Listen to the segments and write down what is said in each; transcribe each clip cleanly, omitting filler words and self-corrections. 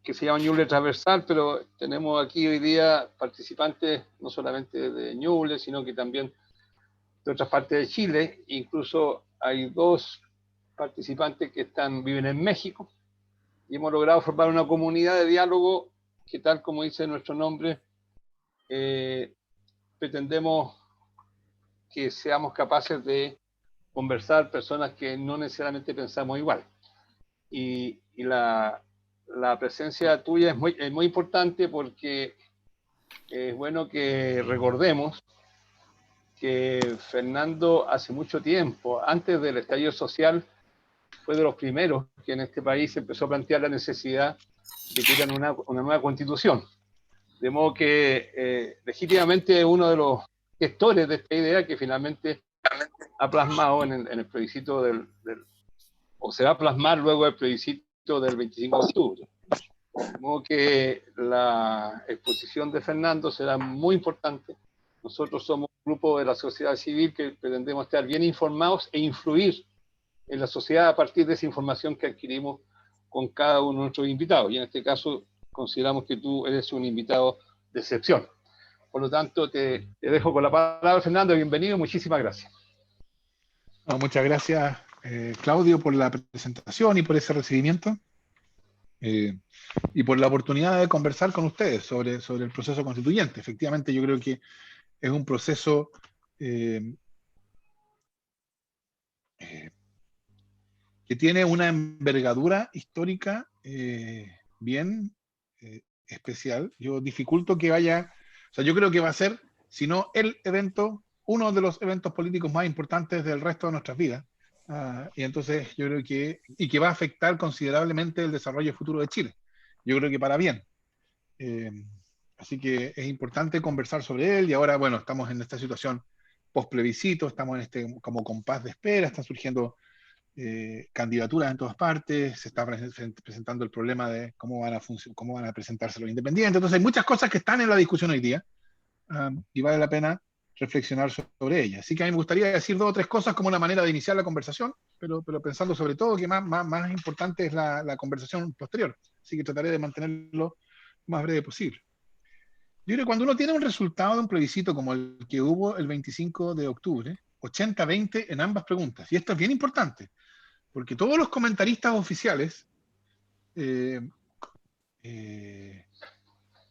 que se llama Ñuble Transversal, pero tenemos aquí hoy día participantes no solamente de Ñuble, sino que también de otras partes de Chile. Incluso hay 2 participantes que viven en México, y hemos logrado formar una comunidad de diálogo que, tal como dice nuestro nombre, pretendemos que seamos capaces de conversar personas que no necesariamente pensamos igual. Y la presencia tuya es muy importante, porque es bueno que recordemos que Fernando hace mucho tiempo, antes del estallido social, fue de los primeros que en este país empezó a plantear la necesidad de que hubiera una nueva constitución. De modo que legítimamente uno de los gestores de esta idea, que finalmente ha plasmado en el plebiscito o se va a plasmar luego del plebiscito del 25 de octubre. De modo que la exposición de Fernando será muy importante. Nosotros somos un grupo de la sociedad civil que pretendemos estar bien informados e influir en la sociedad a partir de esa información que adquirimos con cada uno de nuestros invitados. Y en este caso consideramos que tú eres un invitado de excepción. Por lo tanto, te dejo con la palabra, Fernando. Bienvenido y muchísimas gracias. No, muchas gracias, Claudio, por la presentación y por ese recibimiento. Y por la oportunidad de conversar con ustedes sobre el proceso constituyente. Efectivamente, yo creo que es un proceso que tiene una envergadura histórica bien especial. Yo dificulto que vaya, o sea, yo creo que va a ser, si no el evento, uno de los eventos políticos más importantes del resto de nuestras vidas. Y entonces yo creo que va a afectar considerablemente el desarrollo futuro de Chile. Yo creo que para bien. Así que es importante conversar sobre él, y ahora, bueno, estamos en esta situación post-plebiscito, estamos en este como compás de espera, están surgiendo candidaturas en todas partes, se está presentando el problema de cómo van a presentarse los independientes. Entonces hay muchas cosas que están en la discusión hoy día, y vale la pena reflexionar sobre ellas. Así que a mí me gustaría decir 2 o 3 cosas como una manera de iniciar la conversación, pero pensando sobre todo que más importante es la conversación posterior. Así que trataré de mantenerlo lo más breve posible. Yo creo que cuando uno tiene un resultado de un plebiscito como el que hubo el 25 de octubre, 80-20 en ambas preguntas, y esto es bien importante, porque todos los comentaristas oficiales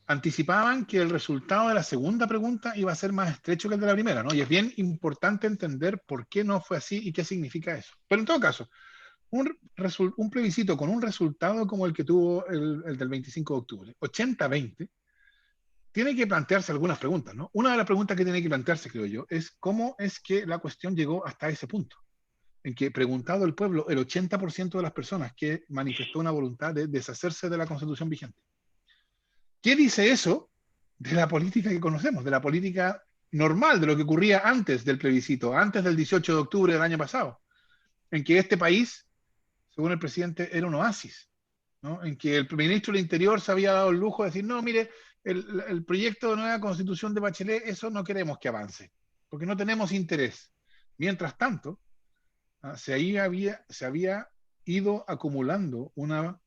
anticipaban que el resultado de la segunda pregunta iba a ser más estrecho que el de la primera, ¿no? Y es bien importante entender por qué no fue así y qué significa eso. Pero en todo caso, un plebiscito con un resultado como el que tuvo el del 25 de octubre, 80-20, tiene que plantearse algunas preguntas, ¿no? Una de las preguntas que tiene que plantearse, creo yo, es cómo es que la cuestión llegó hasta ese punto, en que, preguntado el pueblo, el 80% de las personas que manifestó una voluntad de deshacerse de la Constitución vigente. ¿Qué dice eso de la política que conocemos, de la política normal, de lo que ocurría antes del plebiscito, antes del 18 de octubre del año pasado, en que este país, según el presidente, era un oasis, ¿no? En que el ministro del Interior se había dado el lujo de decir, no, mire, el proyecto de nueva constitución de Bachelet, eso no queremos que avance, porque no tenemos interés. Mientras tanto, se había ido acumulando una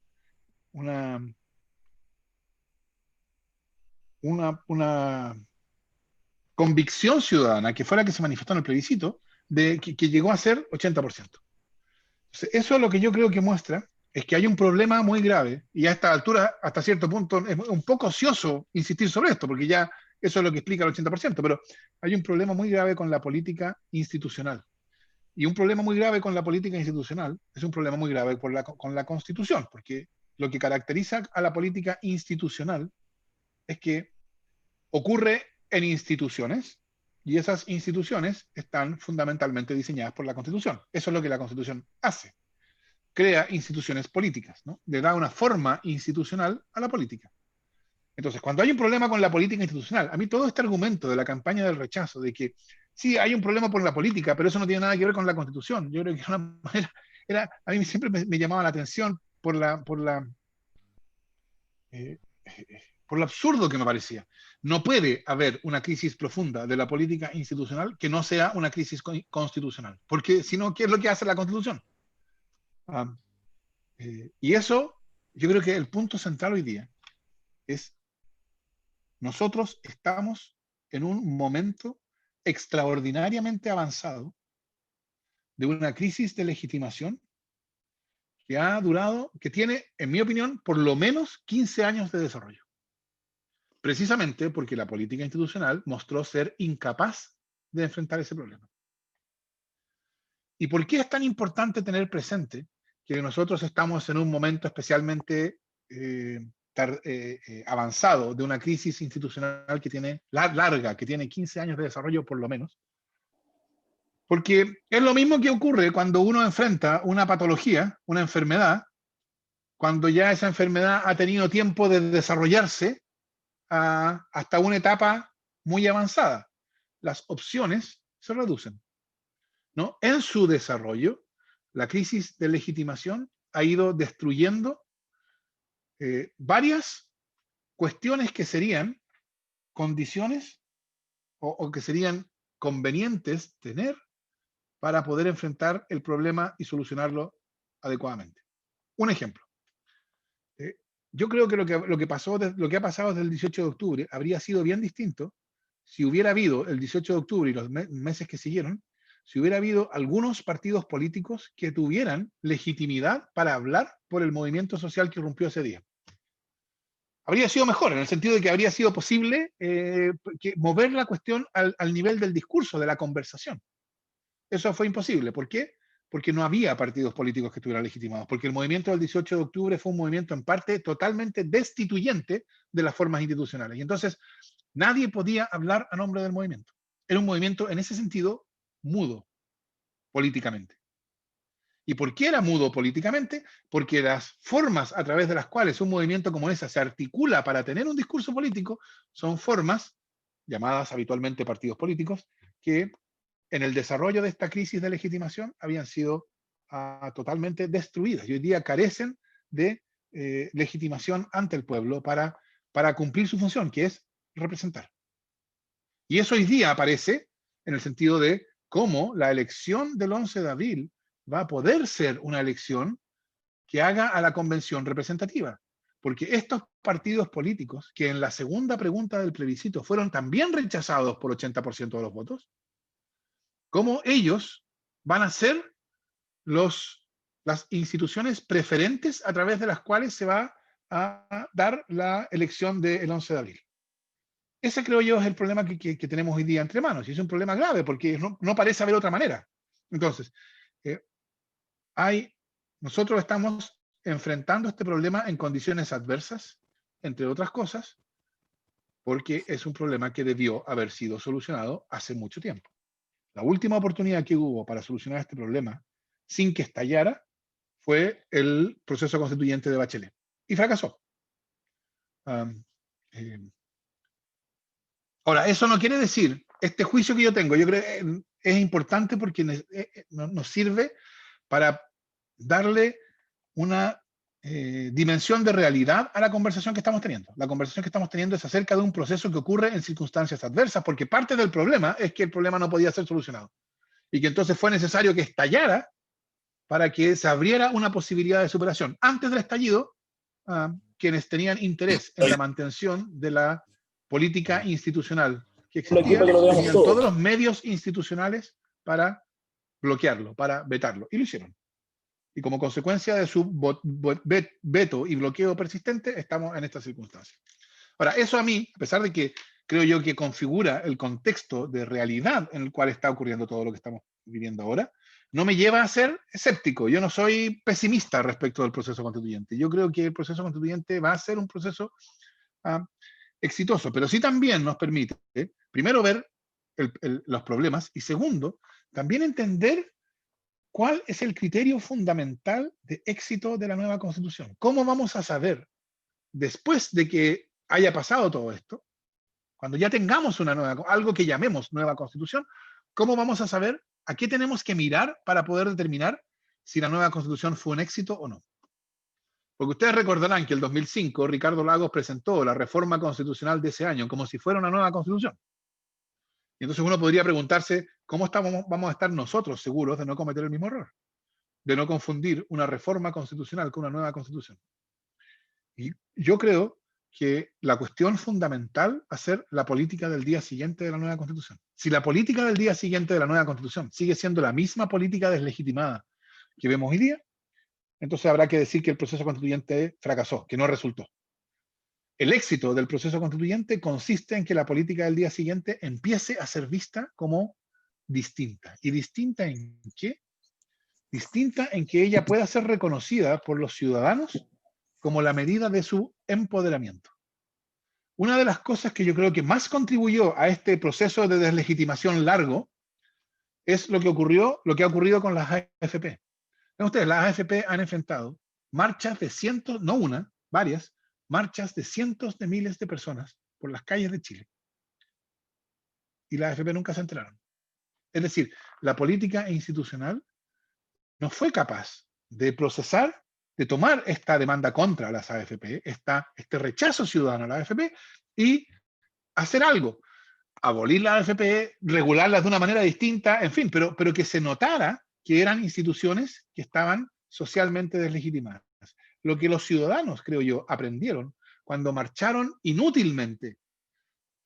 convicción ciudadana, que fue la que se manifestó en el plebiscito, de que llegó a ser 80%. Entonces, eso es lo que yo creo que muestra, es que hay un problema muy grave, y a esta altura, hasta cierto punto, es un poco ocioso insistir sobre esto, porque ya eso es lo que explica el 80%, pero hay un problema muy grave con la política institucional. Y un problema muy grave con la política institucional es un problema muy grave con la Constitución, porque lo que caracteriza a la política institucional es que ocurre en instituciones, y esas instituciones están fundamentalmente diseñadas por la Constitución. Eso es lo que la Constitución hace. Crea instituciones políticas, ¿no? Le da una forma institucional a la política. Entonces, cuando hay un problema con la política institucional, a mí todo este argumento de la campaña del rechazo, de que sí, hay un problema por la política, pero eso no tiene nada que ver con la Constitución, yo creo que una manera, a mí siempre me llamaba la atención por lo absurdo que me parecía. No puede haber una crisis profunda de la política institucional que no sea una crisis constitucional, porque si no, ¿qué es lo que hace la Constitución? Y eso yo creo que el punto central hoy día es: nosotros estamos en un momento extraordinariamente avanzado de una crisis de legitimación que ha durado, que tiene, en mi opinión, por lo menos 15 años de desarrollo. Precisamente porque la política institucional mostró ser incapaz de enfrentar ese problema. ¿Y por qué es tan importante tener presente que nosotros estamos en un momento especialmente avanzado de una crisis institucional que tiene larga, que tiene 15 años de desarrollo por lo menos? Porque es lo mismo que ocurre cuando uno enfrenta una patología, una enfermedad, cuando ya esa enfermedad ha tenido tiempo de desarrollarse hasta una etapa muy avanzada. Las opciones se reducen, ¿no? En su desarrollo, la crisis de legitimación ha ido destruyendo varias cuestiones que serían condiciones o que serían convenientes tener para poder enfrentar el problema y solucionarlo adecuadamente. Un ejemplo. Yo creo que lo que ha pasado desde el 18 de octubre habría sido bien distinto si hubiera habido el 18 de octubre y los meses que siguieron, si hubiera habido algunos partidos políticos que tuvieran legitimidad para hablar por el movimiento social que irrumpió ese día. Habría sido mejor, en el sentido de que habría sido posible mover la cuestión al nivel del discurso, de la conversación. Eso fue imposible. ¿Por qué? Porque no había partidos políticos que estuvieran legitimados, porque el movimiento del 18 de octubre fue un movimiento en parte totalmente destituyente de las formas institucionales. Y entonces nadie podía hablar a nombre del movimiento. Era un movimiento en ese sentido mudo políticamente. ¿Y por qué era mudo políticamente? Porque las formas a través de las cuales un movimiento como ese se articula para tener un discurso político son formas llamadas habitualmente partidos políticos que en el desarrollo de esta crisis de legitimación habían sido totalmente destruidas y hoy día carecen de legitimación ante el pueblo para cumplir su función, que es representar. Y eso hoy día aparece en el sentido de cómo la elección del 11 de abril va a poder ser una elección que haga a la convención representativa. Porque estos partidos políticos, que en la segunda pregunta del plebiscito fueron también rechazados por 80% de los votos, cómo ellos van a ser las instituciones preferentes a través de las cuales se va a dar la elección del 11 de abril. Ese, creo yo, es el problema que tenemos hoy día entre manos, y es un problema grave porque no parece haber otra manera. Entonces, nosotros estamos enfrentando este problema en condiciones adversas, entre otras cosas, porque es un problema que debió haber sido solucionado hace mucho tiempo. La última oportunidad que hubo para solucionar este problema sin que estallara fue el proceso constituyente de Bachelet. Y fracasó. Ahora, eso no quiere decir, este juicio que yo tengo, yo creo que es importante porque nos sirve para darle una dimensión de realidad a la conversación que estamos teniendo. La conversación que estamos teniendo es acerca de un proceso que ocurre en circunstancias adversas, porque parte del problema es que el problema no podía ser solucionado. Y que entonces fue necesario que estallara para que se abriera una posibilidad de superación. Antes del estallido, quienes tenían interés en la mantención de la política institucional que existía, tenían todos los medios institucionales para bloquearlo, para vetarlo. Y lo hicieron. Y como consecuencia de su veto y bloqueo persistente, estamos en esta circunstancia. Ahora, eso a mí, a pesar de que creo yo que configura el contexto de realidad en el cual está ocurriendo todo lo que estamos viviendo ahora, no me lleva a ser escéptico. Yo no soy pesimista respecto del proceso constituyente. Yo creo que el proceso constituyente va a ser un proceso exitoso, pero sí también nos permite, primero, ver los problemas y segundo, también entender cuál es el criterio fundamental de éxito de la nueva Constitución. ¿Cómo vamos a saber, después de que haya pasado todo esto, cuando ya tengamos algo que llamemos nueva Constitución, cómo vamos a saber a qué tenemos que mirar para poder determinar si la nueva Constitución fue un éxito o no? Porque ustedes recordarán que en el 2005 Ricardo Lagos presentó la reforma constitucional de ese año como si fuera una nueva Constitución. Y entonces uno podría preguntarse, ¿cómo vamos a estar nosotros seguros de no cometer el mismo error? De no confundir una reforma constitucional con una nueva Constitución. Y yo creo que la cuestión fundamental va a ser la política del día siguiente de la nueva Constitución. Si la política del día siguiente de la nueva Constitución sigue siendo la misma política deslegitimada que vemos hoy día, entonces habrá que decir que el proceso constituyente fracasó, que no resultó. El éxito del proceso constituyente consiste en que la política del día siguiente empiece a ser vista como distinta. ¿Y distinta en qué? Distinta en que ella pueda ser reconocida por los ciudadanos como la medida de su empoderamiento. Una de las cosas que yo creo que más contribuyó a este proceso de deslegitimación largo es lo que ha ocurrido con las AFP. Ven ustedes, las AFP han enfrentado marchas de cientos, no una, varias, marchas de cientos de miles de personas por las calles de Chile. Y las AFP nunca se enteraron. Es decir, la política institucional no fue capaz de procesar, de tomar esta demanda contra las AFP, este rechazo ciudadano a la AFP y hacer algo. Abolir la AFP, regularlas de una manera distinta, en fin, pero que se notara que eran instituciones que estaban socialmente deslegitimadas. Lo que los ciudadanos, creo yo, aprendieron cuando marcharon inútilmente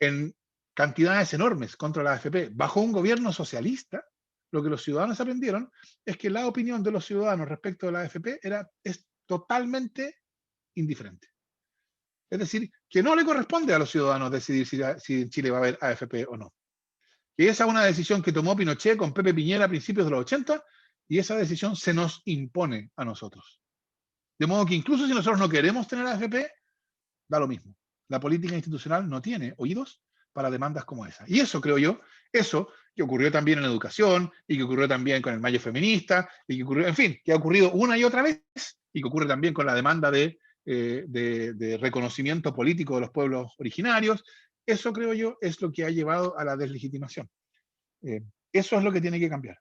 en cantidades enormes contra la AFP bajo un gobierno socialista, lo que los ciudadanos aprendieron es que la opinión de los ciudadanos respecto de la AFP es totalmente indiferente. Es decir, que no le corresponde a los ciudadanos decidir si en Chile va a haber AFP o no. Que esa es una decisión que tomó Pinochet con Pepe Piñera a principios de los 80 y esa decisión se nos impone a nosotros. De modo que incluso si nosotros no queremos tener AFP, da lo mismo. La política institucional no tiene oídos para demandas como esa. Y eso, creo yo, eso que ocurrió también en educación y que ocurrió también con el Mayo Feminista y que ocurrió, en fin, que ha ocurrido una y otra vez y que ocurre también con la demanda de reconocimiento político de los pueblos originarios, eso creo yo es lo que ha llevado a la deslegitimación. Eso es lo que tiene que cambiar.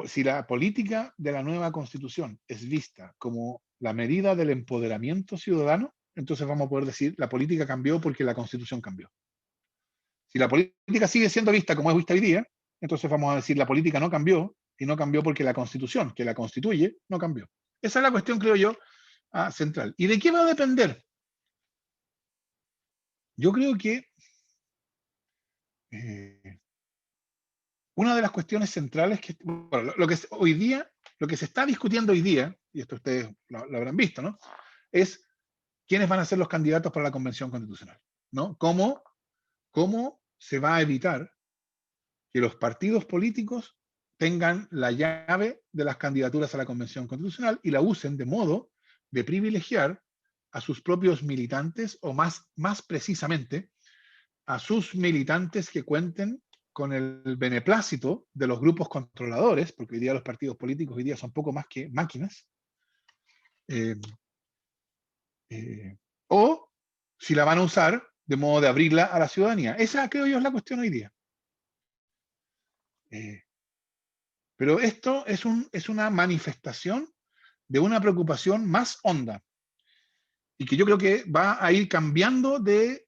Si la política de la nueva Constitución es vista como la medida del empoderamiento ciudadano, entonces vamos a poder decir la política cambió porque la Constitución cambió. Si la política sigue siendo vista como es vista hoy día, entonces vamos a decir la política no cambió y no cambió porque la Constitución, que la constituye, no cambió. Esa es la cuestión, creo yo, central. ¿Y de qué va a depender? Yo creo que una de las cuestiones centrales que, bueno, lo que se está discutiendo hoy día, y esto ustedes lo habrán visto, ¿no? Es quiénes van a ser los candidatos para la Convención Constitucional, ¿no? ¿Cómo se va a evitar que los partidos políticos tengan la llave de las candidaturas a la Convención Constitucional y la usen de modo de privilegiar a sus propios militantes o más precisamente a sus militantes que cuenten con el beneplácito de los grupos controladores, porque hoy día los partidos políticos hoy día son poco más que máquinas, o si la van a usar de modo de abrirla a la ciudadanía. Esa creo yo es la cuestión hoy día. Pero esto es una manifestación de una preocupación más honda y que yo creo que va a ir cambiando de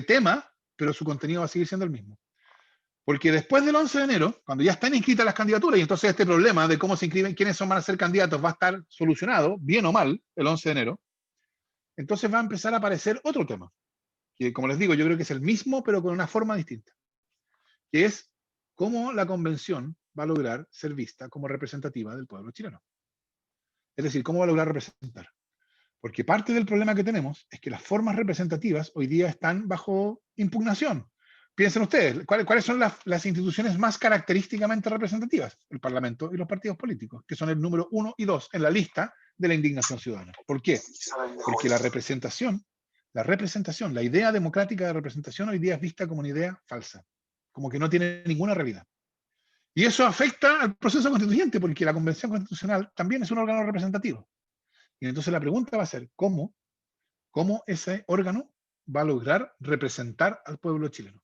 tema, pero su contenido va a seguir siendo el mismo. Porque después del 11 de enero, cuando ya están inscritas las candidaturas, y entonces este problema de cómo se inscriben, quiénes van a ser candidatos, va a estar solucionado, bien o mal, el 11 de enero, entonces va a empezar a aparecer otro tema, que como les digo, yo creo que es el mismo, pero con una forma distinta, que es cómo la convención va a lograr ser vista como representativa del pueblo chileno. Es decir, cómo va a lograr representar. Porque parte del problema que tenemos es que las formas representativas hoy día están bajo impugnación. Piensen ustedes, ¿cuáles son las instituciones más característicamente representativas? El Parlamento y los partidos políticos, que son el número 1 y 2 en la lista de la indignación ciudadana. ¿Por qué? Porque la representación, la idea democrática de representación hoy día es vista como una idea falsa, como que no tiene ninguna realidad. Y eso afecta al proceso constituyente, porque la Convención Constitucional también es un órgano representativo. Y entonces la pregunta va a ser, ¿cómo ese órgano va a lograr representar al pueblo chileno?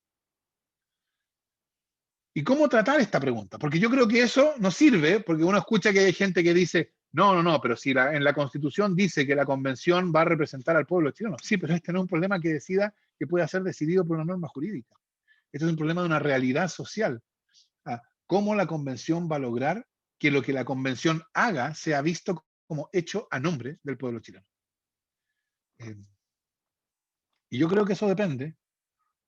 ¿Y cómo tratar esta pregunta? Porque yo creo que eso no sirve, porque uno escucha que hay gente que dice, no, pero si en la Constitución dice que la Convención va a representar al pueblo chileno. Sí, pero este no es un problema que pueda ser decidido por una norma jurídica. Este es un problema de una realidad social. ¿Cómo la Convención va a lograr que lo que la convención haga sea visto como hecho a nombre del pueblo chileno. Y yo creo que eso depende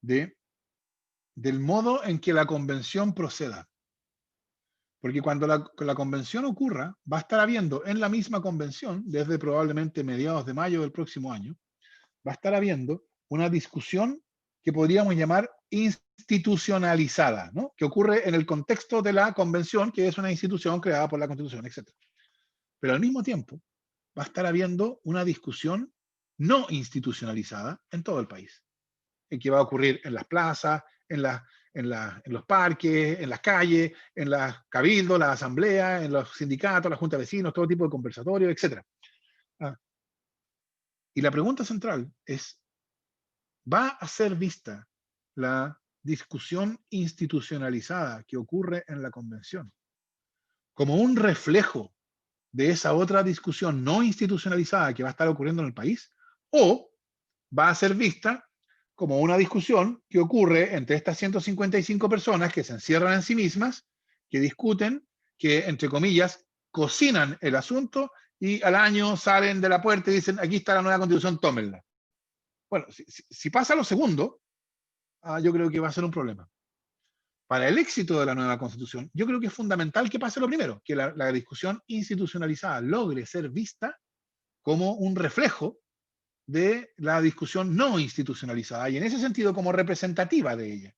del modo en que la convención proceda. Porque cuando la convención ocurra, va a estar habiendo en la misma convención, desde probablemente mediados de mayo del próximo año, va a estar habiendo una discusión que podríamos llamar institucionalizada, ¿no? Que ocurre en el contexto de la convención, que es una institución creada por la Constitución, etc. Pero al mismo tiempo, va a estar habiendo una discusión no institucionalizada en todo el país, que va a ocurrir en las plazas, en los parques, en las calles, en las cabildos, las asambleas, en los sindicatos, las juntas de vecinos, todo tipo de conversatorios, etc. Y la pregunta central es, ¿va a ser vista la discusión institucionalizada que ocurre en la convención como un reflejo de esa otra discusión no institucionalizada que va a estar ocurriendo en el país? ¿O va a ser vista como una discusión que ocurre entre estas 155 personas que se encierran en sí mismas, que discuten, que, entre comillas, cocinan el asunto y al año salen de la puerta y dicen, aquí está la nueva constitución, tómenla? Bueno, si pasa lo segundo, yo creo que va a ser un problema. Para el éxito de la nueva constitución, yo creo que es fundamental que pase lo primero, que la discusión institucionalizada logre ser vista como un reflejo de la discusión no institucionalizada y en ese sentido como representativa de ella.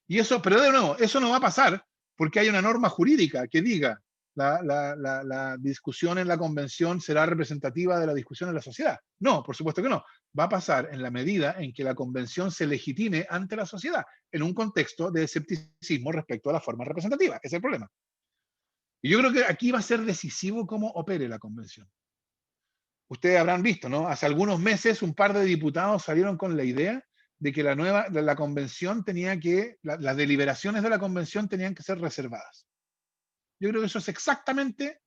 Y eso, pero de nuevo, eso no va a pasar porque hay una norma jurídica que diga la discusión en la convención será representativa de la discusión en la sociedad. No, por supuesto que no. Va a pasar en la medida en que la convención se legitime ante la sociedad, en un contexto de escepticismo respecto a la forma representativa. Ese es el problema. Y yo creo que aquí va a ser decisivo cómo opere la convención. Ustedes habrán visto, ¿no? Hace algunos meses un par de diputados salieron con la idea de que la convención tenía que, las deliberaciones de la convención tenían que ser reservadas. Yo creo que eso es exactamente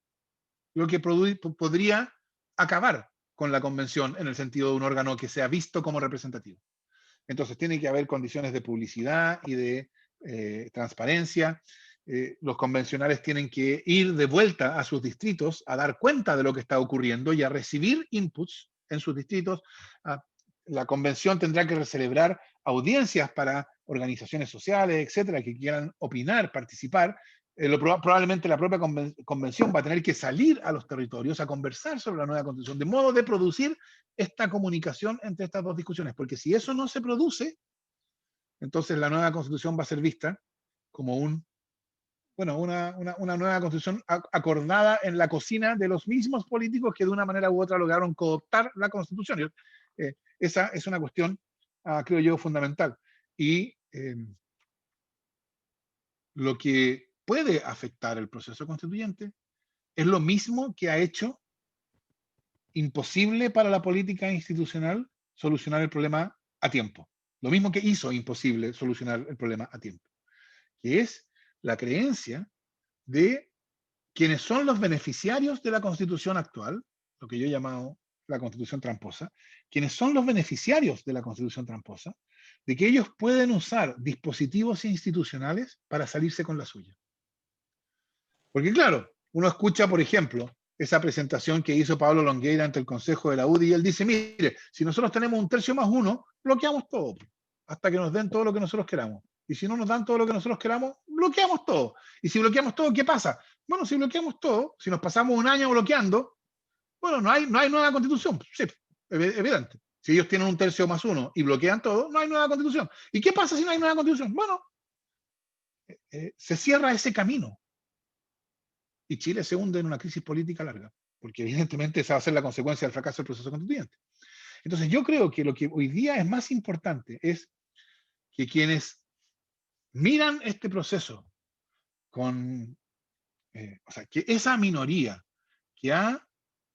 lo que podría acabar con la convención en el sentido de un órgano que sea visto como representativo. Entonces tiene que haber condiciones de publicidad y de transparencia. Los convencionales tienen que ir de vuelta a sus distritos a dar cuenta de lo que está ocurriendo y a recibir inputs en sus distritos. La convención tendrá que celebrar audiencias para organizaciones sociales, etcétera, que quieran opinar, participar. Probablemente la propia convención va a tener que salir a los territorios a conversar sobre la nueva constitución, de modo de producir esta comunicación entre estas dos discusiones, porque si eso no se produce, entonces la nueva constitución va a ser vista como una nueva constitución acordada en la cocina de los mismos políticos que de una manera u otra lograron cooptar la constitución. Esa es una cuestión, creo yo, fundamental. Y lo que puede afectar el proceso constituyente es lo mismo que ha hecho imposible para la política institucional solucionar el problema a tiempo. Lo mismo que hizo imposible solucionar el problema a tiempo, que es la creencia de quienes son los beneficiarios de la constitución actual, lo que yo he llamado la constitución tramposa, quienes son los beneficiarios de la constitución tramposa, de que ellos pueden usar dispositivos institucionales para salirse con la suya. Porque claro, uno escucha, por ejemplo, esa presentación que hizo Pablo Longueira ante el Consejo de la UDI y él dice, mire, si nosotros tenemos 1/3 más 1, bloqueamos todo, hasta que nos den todo lo que nosotros queramos. Y si no nos dan todo lo que nosotros queramos, bloqueamos todo. Y si bloqueamos todo, ¿qué pasa? Bueno, si bloqueamos todo, si nos pasamos un año bloqueando, bueno, no hay nueva constitución. Sí, evidente. Si ellos tienen 1/3 más 1 y bloquean todo, no hay nueva constitución. ¿Y qué pasa si no hay nueva constitución? Bueno, se cierra ese camino. Y Chile se hunde en una crisis política larga, porque evidentemente esa va a ser la consecuencia del fracaso del proceso constituyente. Entonces yo creo que lo que hoy día es más importante es que quienes miran este proceso con, o sea, que esa minoría que ha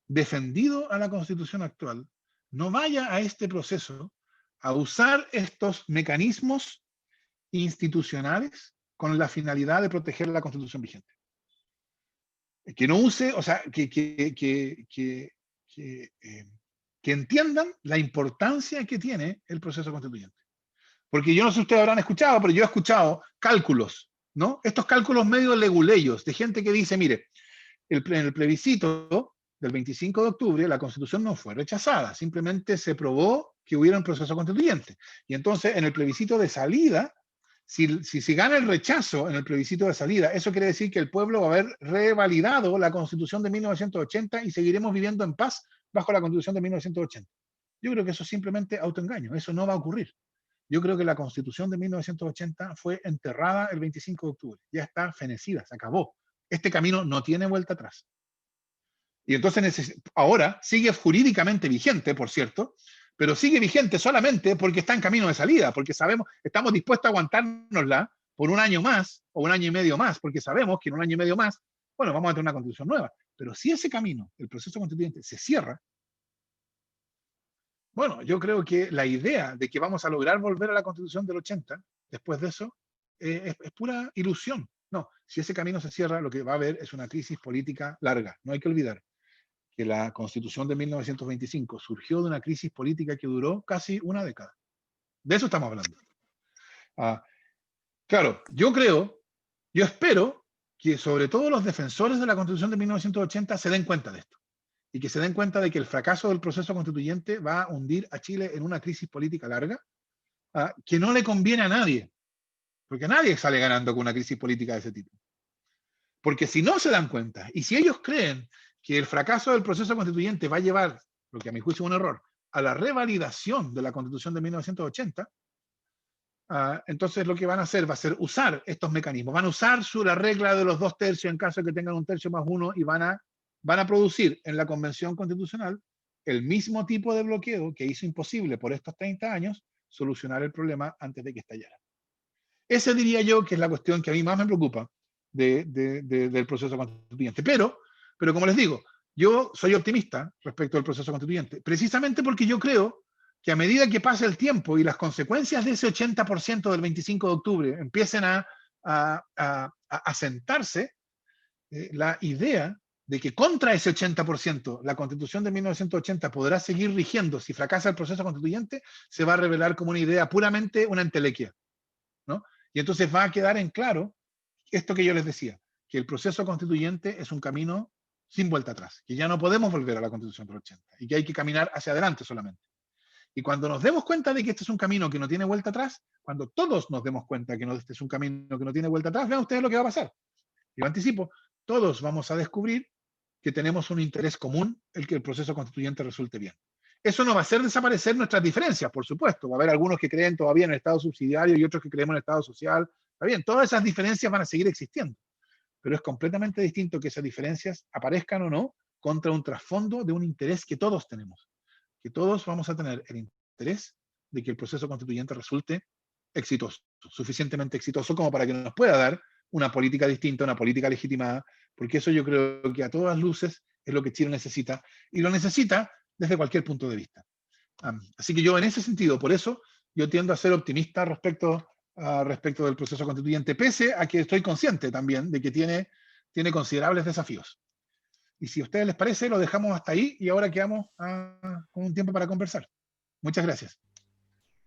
defendido a la Constitución actual no vaya a este proceso a usar estos mecanismos institucionales con la finalidad de proteger la Constitución vigente. Que no use, o sea, que entiendan la importancia que tiene el proceso constituyente. Porque yo no sé si ustedes habrán escuchado, pero yo he escuchado cálculos ¿no? Estos cálculos medio leguleyos de gente que dice, mire, en el plebiscito del 25 de octubre la Constitución no fue rechazada, simplemente se probó que hubiera un proceso constituyente. Y entonces en el plebiscito de salida, si gana el rechazo en el plebiscito de salida, eso quiere decir que el pueblo va a haber revalidado la Constitución de 1980 y seguiremos viviendo en paz bajo la Constitución de 1980. Yo creo que eso es simplemente autoengaño, eso no va a ocurrir. Yo creo que la Constitución de 1980 fue enterrada el 25 de octubre, ya está fenecida, se acabó. Este camino no tiene vuelta atrás. Y entonces ahora sigue jurídicamente vigente, por cierto, pero sigue vigente solamente porque está en camino de salida, porque sabemos, estamos dispuestos a aguantárnosla por un año más o un año y medio más, porque sabemos que en un año y medio más, bueno, vamos a tener una constitución nueva. Pero si ese camino, el proceso constituyente, se cierra, bueno, yo creo que la idea de que vamos a lograr volver a la constitución del 80, después de eso, es pura ilusión. No, si ese camino se cierra, lo que va a haber es una crisis política larga. No hay que olvidar que la Constitución de 1925 surgió de una crisis política que duró casi una década. De eso estamos hablando. Claro, yo espero que sobre todo los defensores de la Constitución de 1980 se den cuenta de esto y que se den cuenta de que el fracaso del proceso constituyente va a hundir a Chile en una crisis política larga que no le conviene a nadie, porque nadie sale ganando con una crisis política de ese tipo. Porque si no se dan cuenta y si ellos creen que el fracaso del proceso constituyente va a llevar, lo que a mi juicio es un error, a la revalidación de la Constitución de 1980, entonces lo que van a hacer va a ser usar estos mecanismos, van a usar la regla de los 2/3 en caso de que tengan 1/3 más 1 y van a producir en la Convención Constitucional el mismo tipo de bloqueo que hizo imposible por estos 30 años solucionar el problema antes de que estallara. Esa diría yo que es la cuestión que a mí más me preocupa del proceso constituyente. Pero como les digo, yo soy optimista respecto al proceso constituyente, precisamente porque yo creo que a medida que pase el tiempo y las consecuencias de ese 80% del 25 de octubre empiecen a sentarse, la idea de que contra ese 80% la Constitución de 1980 podrá seguir rigiendo si fracasa el proceso constituyente, se va a revelar como una idea puramente una entelequia, ¿no? Y entonces va a quedar en claro esto que yo les decía, que el proceso constituyente es un camino sin vuelta atrás, que ya no podemos volver a la Constitución del 80 y que hay que caminar hacia adelante solamente. Y cuando nos demos cuenta de que este es un camino que no tiene vuelta atrás, cuando todos nos demos cuenta que este es un camino que no tiene vuelta atrás, vean ustedes lo que va a pasar. Yo anticipo, todos vamos a descubrir que tenemos un interés común, el que el proceso constituyente resulte bien. Eso no va a hacer desaparecer nuestras diferencias, por supuesto. Va a haber algunos que creen todavía en el Estado subsidiario y otros que creemos en el Estado social. Está bien, todas esas diferencias van a seguir existiendo. Pero es completamente distinto que esas diferencias aparezcan o no contra un trasfondo de un interés que todos tenemos. Que todos vamos a tener el interés de que el proceso constituyente resulte exitoso, suficientemente exitoso como para que nos pueda dar una política distinta, una política legitimada, porque eso yo creo que a todas luces es lo que Chile necesita, y lo necesita desde cualquier punto de vista. Así que yo en ese sentido, por eso, yo tiendo a ser optimista respecto del proceso constituyente, pese a que estoy consciente también de que tiene considerables desafíos. Y si a ustedes les parece, lo dejamos hasta ahí y ahora quedamos con un tiempo para conversar. Muchas gracias.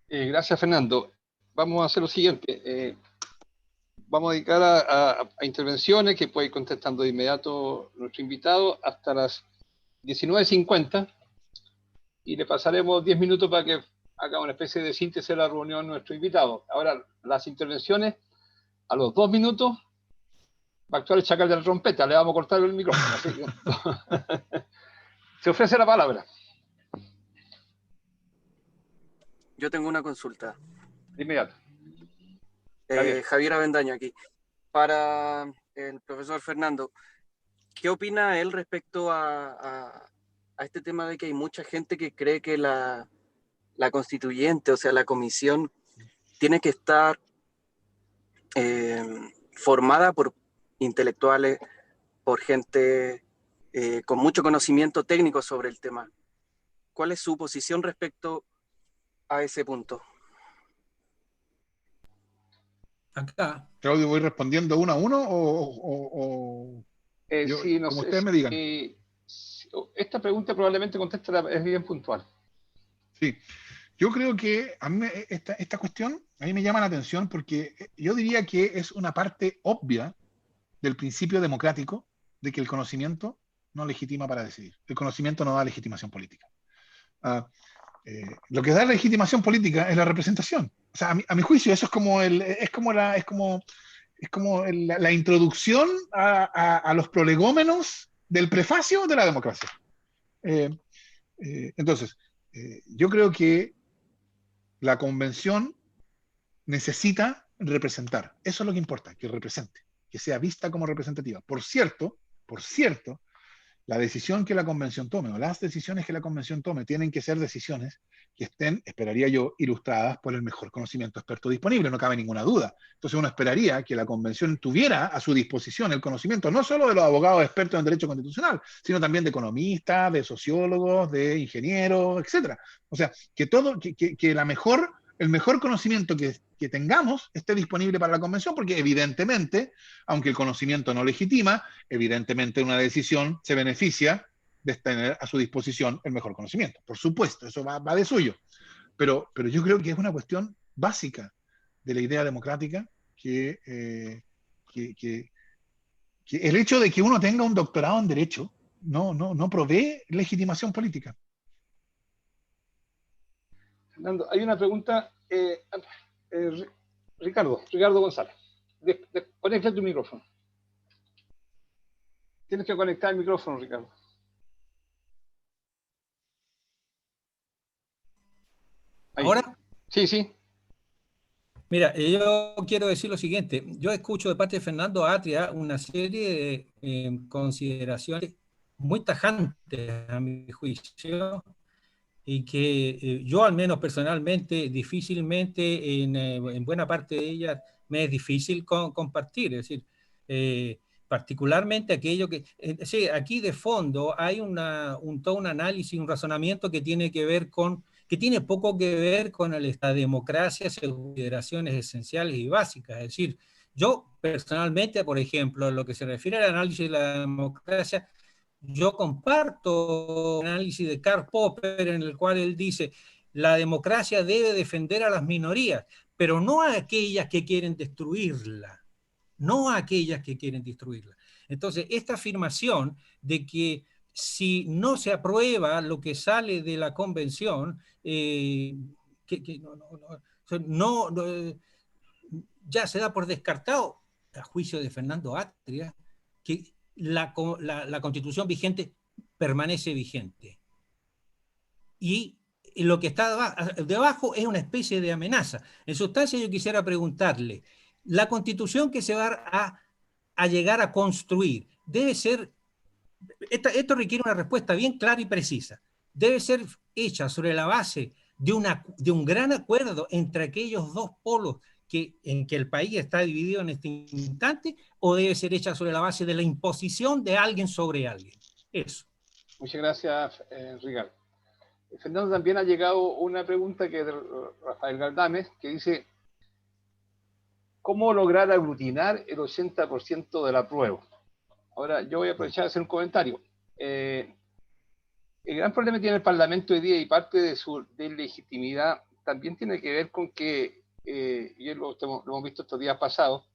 Gracias, Fernando. Vamos a hacer lo siguiente. Vamos a dedicar a intervenciones que puede ir contestando de inmediato nuestro invitado hasta las 19:50 y le pasaremos 10 minutos para que haga una especie de síntesis de la reunión nuestro invitado. Ahora, las intervenciones, a los 2 minutos va a actuar el chacal de la trompeta, le vamos a cortar el micrófono. Así que... Se ofrece la palabra. Yo tengo una consulta. De inmediato. Javier Avendaño aquí. Para el profesor Fernando, ¿qué opina él respecto a este tema de que hay mucha gente que cree que la constituyente, o sea, la comisión, tiene que estar formada por intelectuales, por gente con mucho conocimiento técnico sobre el tema? ¿Cuál es su posición respecto a ese punto? Acá. Claudio, ¿voy respondiendo uno a uno o sí, no como sé, ustedes me digan? Esta pregunta probablemente contesta, es bien puntual. Sí, Yo creo que a mí esta cuestión a mí me llama la atención porque yo diría que es una parte obvia del principio democrático de que el conocimiento no legitima para decidir. El conocimiento no da legitimación política. Lo que da legitimación política es la representación. O sea, a mi juicio, eso es como la introducción a los prolegómenos del prefacio de la democracia. Entonces, yo creo que la convención necesita representar. Eso es lo que importa, que represente, que sea vista como representativa. Por cierto, la decisión que la convención tome o las decisiones que la convención tome tienen que ser decisiones que estén, esperaría yo, ilustradas por el mejor conocimiento experto disponible, no cabe ninguna duda. Entonces uno esperaría que la convención tuviera a su disposición el conocimiento no solo de los abogados expertos en derecho constitucional, sino también de economistas, de sociólogos, de ingenieros, etcétera. O sea, que el mejor conocimiento que tengamos esté disponible para la convención, porque evidentemente, aunque el conocimiento no legitima, evidentemente una decisión se beneficia de tener a su disposición el mejor conocimiento. Por supuesto, eso va de suyo. Pero yo creo que es una cuestión básica de la idea democrática que el hecho de que uno tenga un doctorado en Derecho no provee legitimación política. Fernando, hay una pregunta. Ricardo González. Conecta tu micrófono. Tienes que conectar el micrófono, Ricardo. Ahí. ¿Ahora? Sí. Mira, yo quiero decir lo siguiente. Yo escucho de parte de Fernando Atria una serie de consideraciones muy tajantes, a mi juicio, y que yo al menos personalmente difícilmente en buena parte de ellas me es difícil compartir, es decir, particularmente aquello que, sí, aquí de fondo hay todo un análisis, un razonamiento que tiene poco que ver con la democracia, según consideraciones esenciales y básicas, es decir, yo personalmente, por ejemplo, en lo que se refiere al análisis de la democracia, yo comparto el análisis de Karl Popper en el cual él dice la democracia debe defender a las minorías, pero no a aquellas que quieren destruirla, no a aquellas que quieren destruirla. Entonces, esta afirmación de que si no se aprueba lo que sale de la convención, ya se da por descartado, a juicio de Fernando Atria, que la constitución vigente permanece vigente. Y lo que está debajo es una especie de amenaza. En sustancia, yo quisiera preguntarle, la constitución que se va a llegar a construir debe ser, esto requiere una respuesta bien clara y precisa, debe ser hecha sobre la base de un gran acuerdo entre aquellos dos polos en que el país está dividido en este instante, o debe ser hecha sobre la base de la imposición de alguien sobre alguien. Eso. Muchas gracias, Ricardo. Fernando, también ha llegado una pregunta que es de Rafael Galdames, que dice: ¿cómo lograr aglutinar el 80% del apruebo? Ahora, yo voy a aprovechar de hacer un comentario. El gran problema que tiene el Parlamento hoy día, y parte de su legitimidad también tiene que ver con que, y lo hemos visto estos días pasados,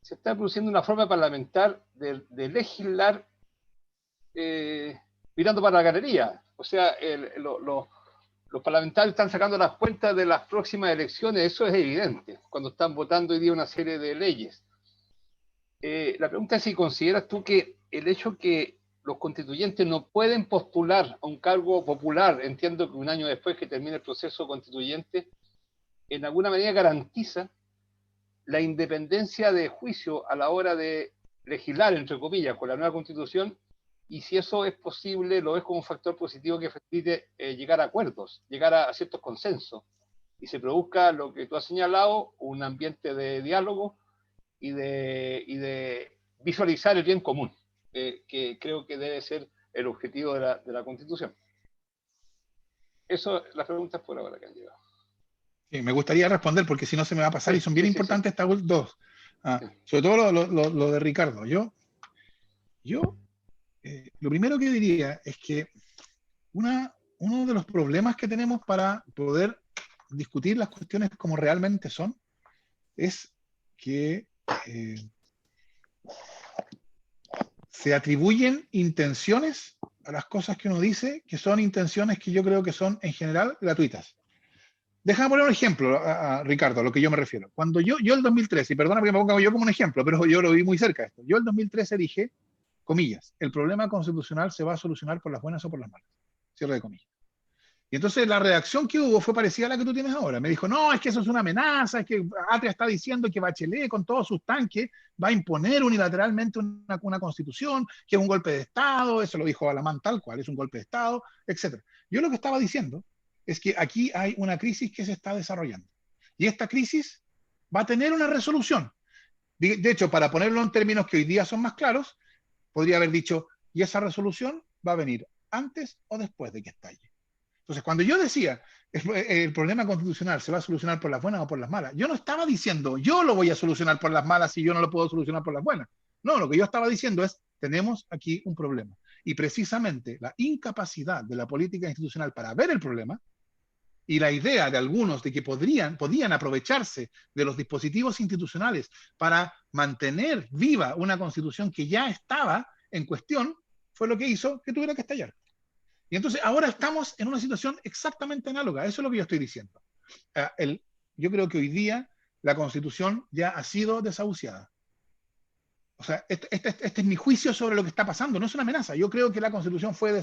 se está produciendo una forma parlamentar de legislar mirando para la galería. O sea, los parlamentarios están sacando las cuentas de las próximas elecciones, eso es evidente, cuando están votando hoy día una serie de leyes. La pregunta es si consideras tú que el hecho que los constituyentes no pueden postular a un cargo popular, entiendo que un año después que termine el proceso constituyente, en alguna medida garantiza la independencia de juicio a la hora de legislar, entre comillas, con la nueva constitución, y si eso es posible, lo ves como un factor positivo que facilite llegar a acuerdos, llegar a ciertos consensos, y se produzca lo que tú has señalado, un ambiente de diálogo y de visualizar el bien común, que creo que debe ser el objetivo de la Constitución. Eso, las preguntas por ahora que han llegado. Sí, me gustaría responder porque si no se me va a pasar, y son bien importantes estas dos. Sobre todo lo de Ricardo. Yo lo primero que diría es que una uno de los problemas que tenemos para poder discutir las cuestiones como realmente son es que se atribuyen intenciones a las cosas que uno dice, que son intenciones que yo creo que son en general gratuitas. Déjame poner un ejemplo, Ricardo, a lo que yo me refiero. Cuando yo el 2013, y perdona que me ponga yo como un ejemplo, pero yo lo vi muy cerca de esto. Yo el 2013 dije, comillas, el problema constitucional se va a solucionar por las buenas o por las malas. Cierre de comillas. Y entonces la reacción que hubo fue parecida a la que tú tienes ahora. Me dijo, no, es que eso es una amenaza, es que Atria está diciendo que Bachelet con todos sus tanques va a imponer unilateralmente una constitución, que es un golpe de Estado, eso lo dijo Alamán tal cual, es un golpe de Estado, etc. Yo lo que estaba diciendo es que aquí hay una crisis que se está desarrollando. Y esta crisis va a tener una resolución. De hecho, para ponerlo en términos que hoy día son más claros, podría haber dicho, y esa resolución va a venir antes o después de que estalle. Entonces, cuando yo decía, el problema constitucional se va a solucionar por las buenas o por las malas, yo no estaba diciendo, yo lo voy a solucionar por las malas si yo no lo puedo solucionar por las buenas. No, lo que yo estaba diciendo es, tenemos aquí un problema. Y precisamente la incapacidad de la política institucional para ver el problema y la idea de algunos de que podían aprovecharse de los dispositivos institucionales para mantener viva una constitución que ya estaba en cuestión, fue lo que hizo que tuviera que estallar. Y entonces ahora estamos en una situación exactamente análoga. Eso es lo que yo estoy diciendo. Yo creo que hoy día la Constitución ya ha sido desahuciada. O sea, este es mi juicio sobre lo que está pasando. No es una amenaza. Yo creo que la Constitución fue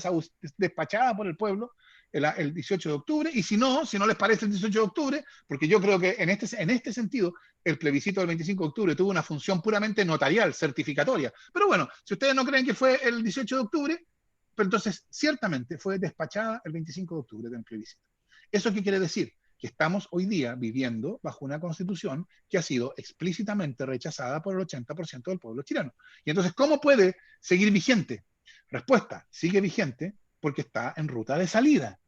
despachada por el pueblo el 18 de octubre. Y si no les parece el 18 de octubre, porque yo creo que en este sentido el plebiscito del 25 de octubre tuvo una función puramente notarial, certificatoria. Pero bueno, si ustedes no creen que fue el 18 de octubre, pero entonces, ciertamente, fue despachada el 25 de octubre del plebiscito. ¿Eso qué quiere decir? Que estamos hoy día viviendo bajo una constitución que ha sido explícitamente rechazada por el 80% del pueblo chileno. Y entonces, ¿cómo puede seguir vigente? Respuesta, sigue vigente porque está en ruta de salida,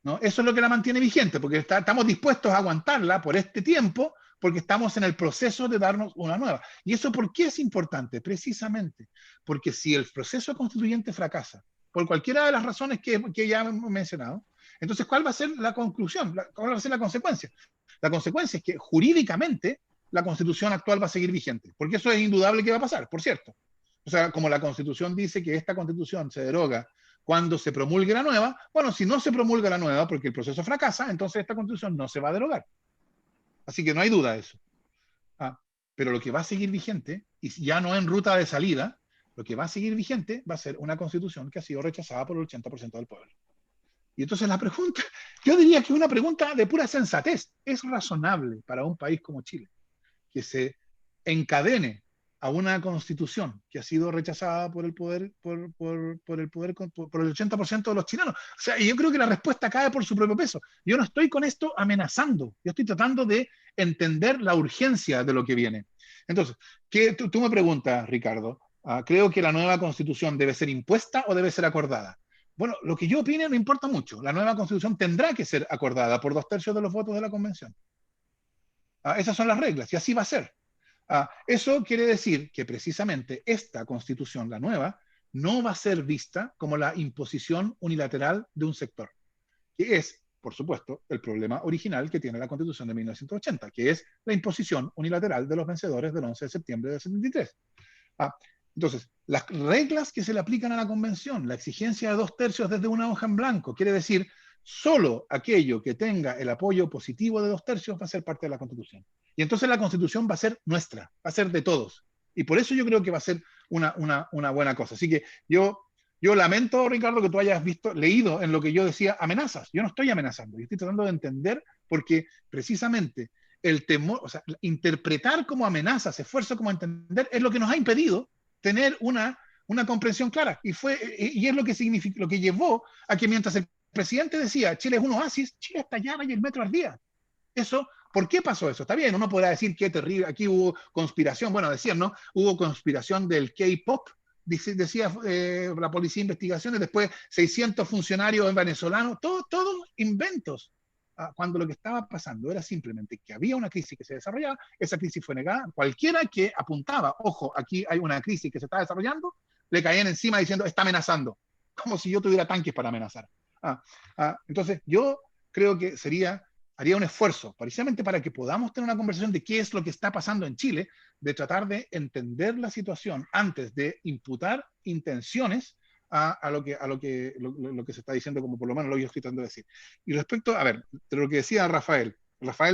¿no? Eso es lo que la mantiene vigente, porque estamos dispuestos a aguantarla por este tiempo, porque estamos en el proceso de darnos una nueva. ¿Y eso por qué es importante? Precisamente porque si el proceso constituyente fracasa, por cualquiera de las razones que ya hemos mencionado, entonces, ¿cuál va a ser la conclusión? ¿Cuál va a ser la consecuencia? La consecuencia es que jurídicamente la Constitución actual va a seguir vigente, porque eso es indudable que va a pasar, por cierto. O sea, como la Constitución dice que esta Constitución se deroga cuando se promulgue la nueva, bueno, si no se promulga la nueva porque el proceso fracasa, entonces esta Constitución no se va a derogar. Así que no hay duda de eso. Pero lo que va a seguir vigente, y ya no en ruta de salida, lo que va a seguir vigente va a ser una Constitución que ha sido rechazada por el 80% del pueblo. Y entonces la pregunta, yo diría que es una pregunta de pura sensatez. ¿Es razonable para un país como Chile que se encadene a una constitución que ha sido rechazada por el poder, por el 80% de los chilenos? O sea, y yo creo que la respuesta cae por su propio peso. Yo no estoy con esto amenazando, yo estoy tratando de entender la urgencia de lo que viene. Entonces, tú me preguntas, Ricardo, ¿creo que la nueva constitución debe ser impuesta o debe ser acordada? Bueno, lo que yo opine no importa mucho. La nueva constitución tendrá que ser acordada por 2/3 de los votos de la convención. Esas son las reglas y así va a ser. Eso quiere decir que precisamente esta constitución, la nueva, no va a ser vista como la imposición unilateral de un sector, que es, por supuesto, el problema original que tiene la Constitución de 1980, que es la imposición unilateral de los vencedores del 11 de septiembre del 73. Entonces, las reglas que se le aplican a la convención, la exigencia de 2/3 desde una hoja en blanco, quiere decir solo aquello que tenga el apoyo positivo de 2/3 va a ser parte de la Constitución. Y entonces la Constitución va a ser nuestra, va a ser de todos. Y por eso yo creo que va a ser una buena cosa. Así que yo lamento, Ricardo, que tú hayas leído en lo que yo decía amenazas. Yo no estoy amenazando, yo estoy tratando de entender porque precisamente el temor, o sea, interpretar como amenazas, esfuerzo como entender, es lo que nos ha impedido tener una comprensión clara. Y es lo que significa, lo que llevó a que mientras el presidente decía Chile es un oasis, Chile estallaba y el metro ardía. Eso, ¿por qué pasó eso? Está bien, uno podrá decir qué terrible, aquí hubo conspiración, bueno, decían, ¿no? Hubo conspiración del K-pop, decía la policía de investigaciones, después 600 funcionarios venezolanos, todos inventos. Cuando lo que estaba pasando era simplemente que había una crisis que se desarrollaba, esa crisis fue negada, cualquiera que apuntaba, ojo, aquí hay una crisis que se está desarrollando, le caían encima diciendo, está amenazando, como si yo tuviera tanques para amenazar. Entonces, yo creo que haría un esfuerzo, precisamente para que podamos tener una conversación de qué es lo que está pasando en Chile, de tratar de entender la situación antes de imputar intenciones a lo que se está diciendo, como por lo menos lo que yo estoy tratando de decir. Y respecto, a ver, de lo que decía Rafael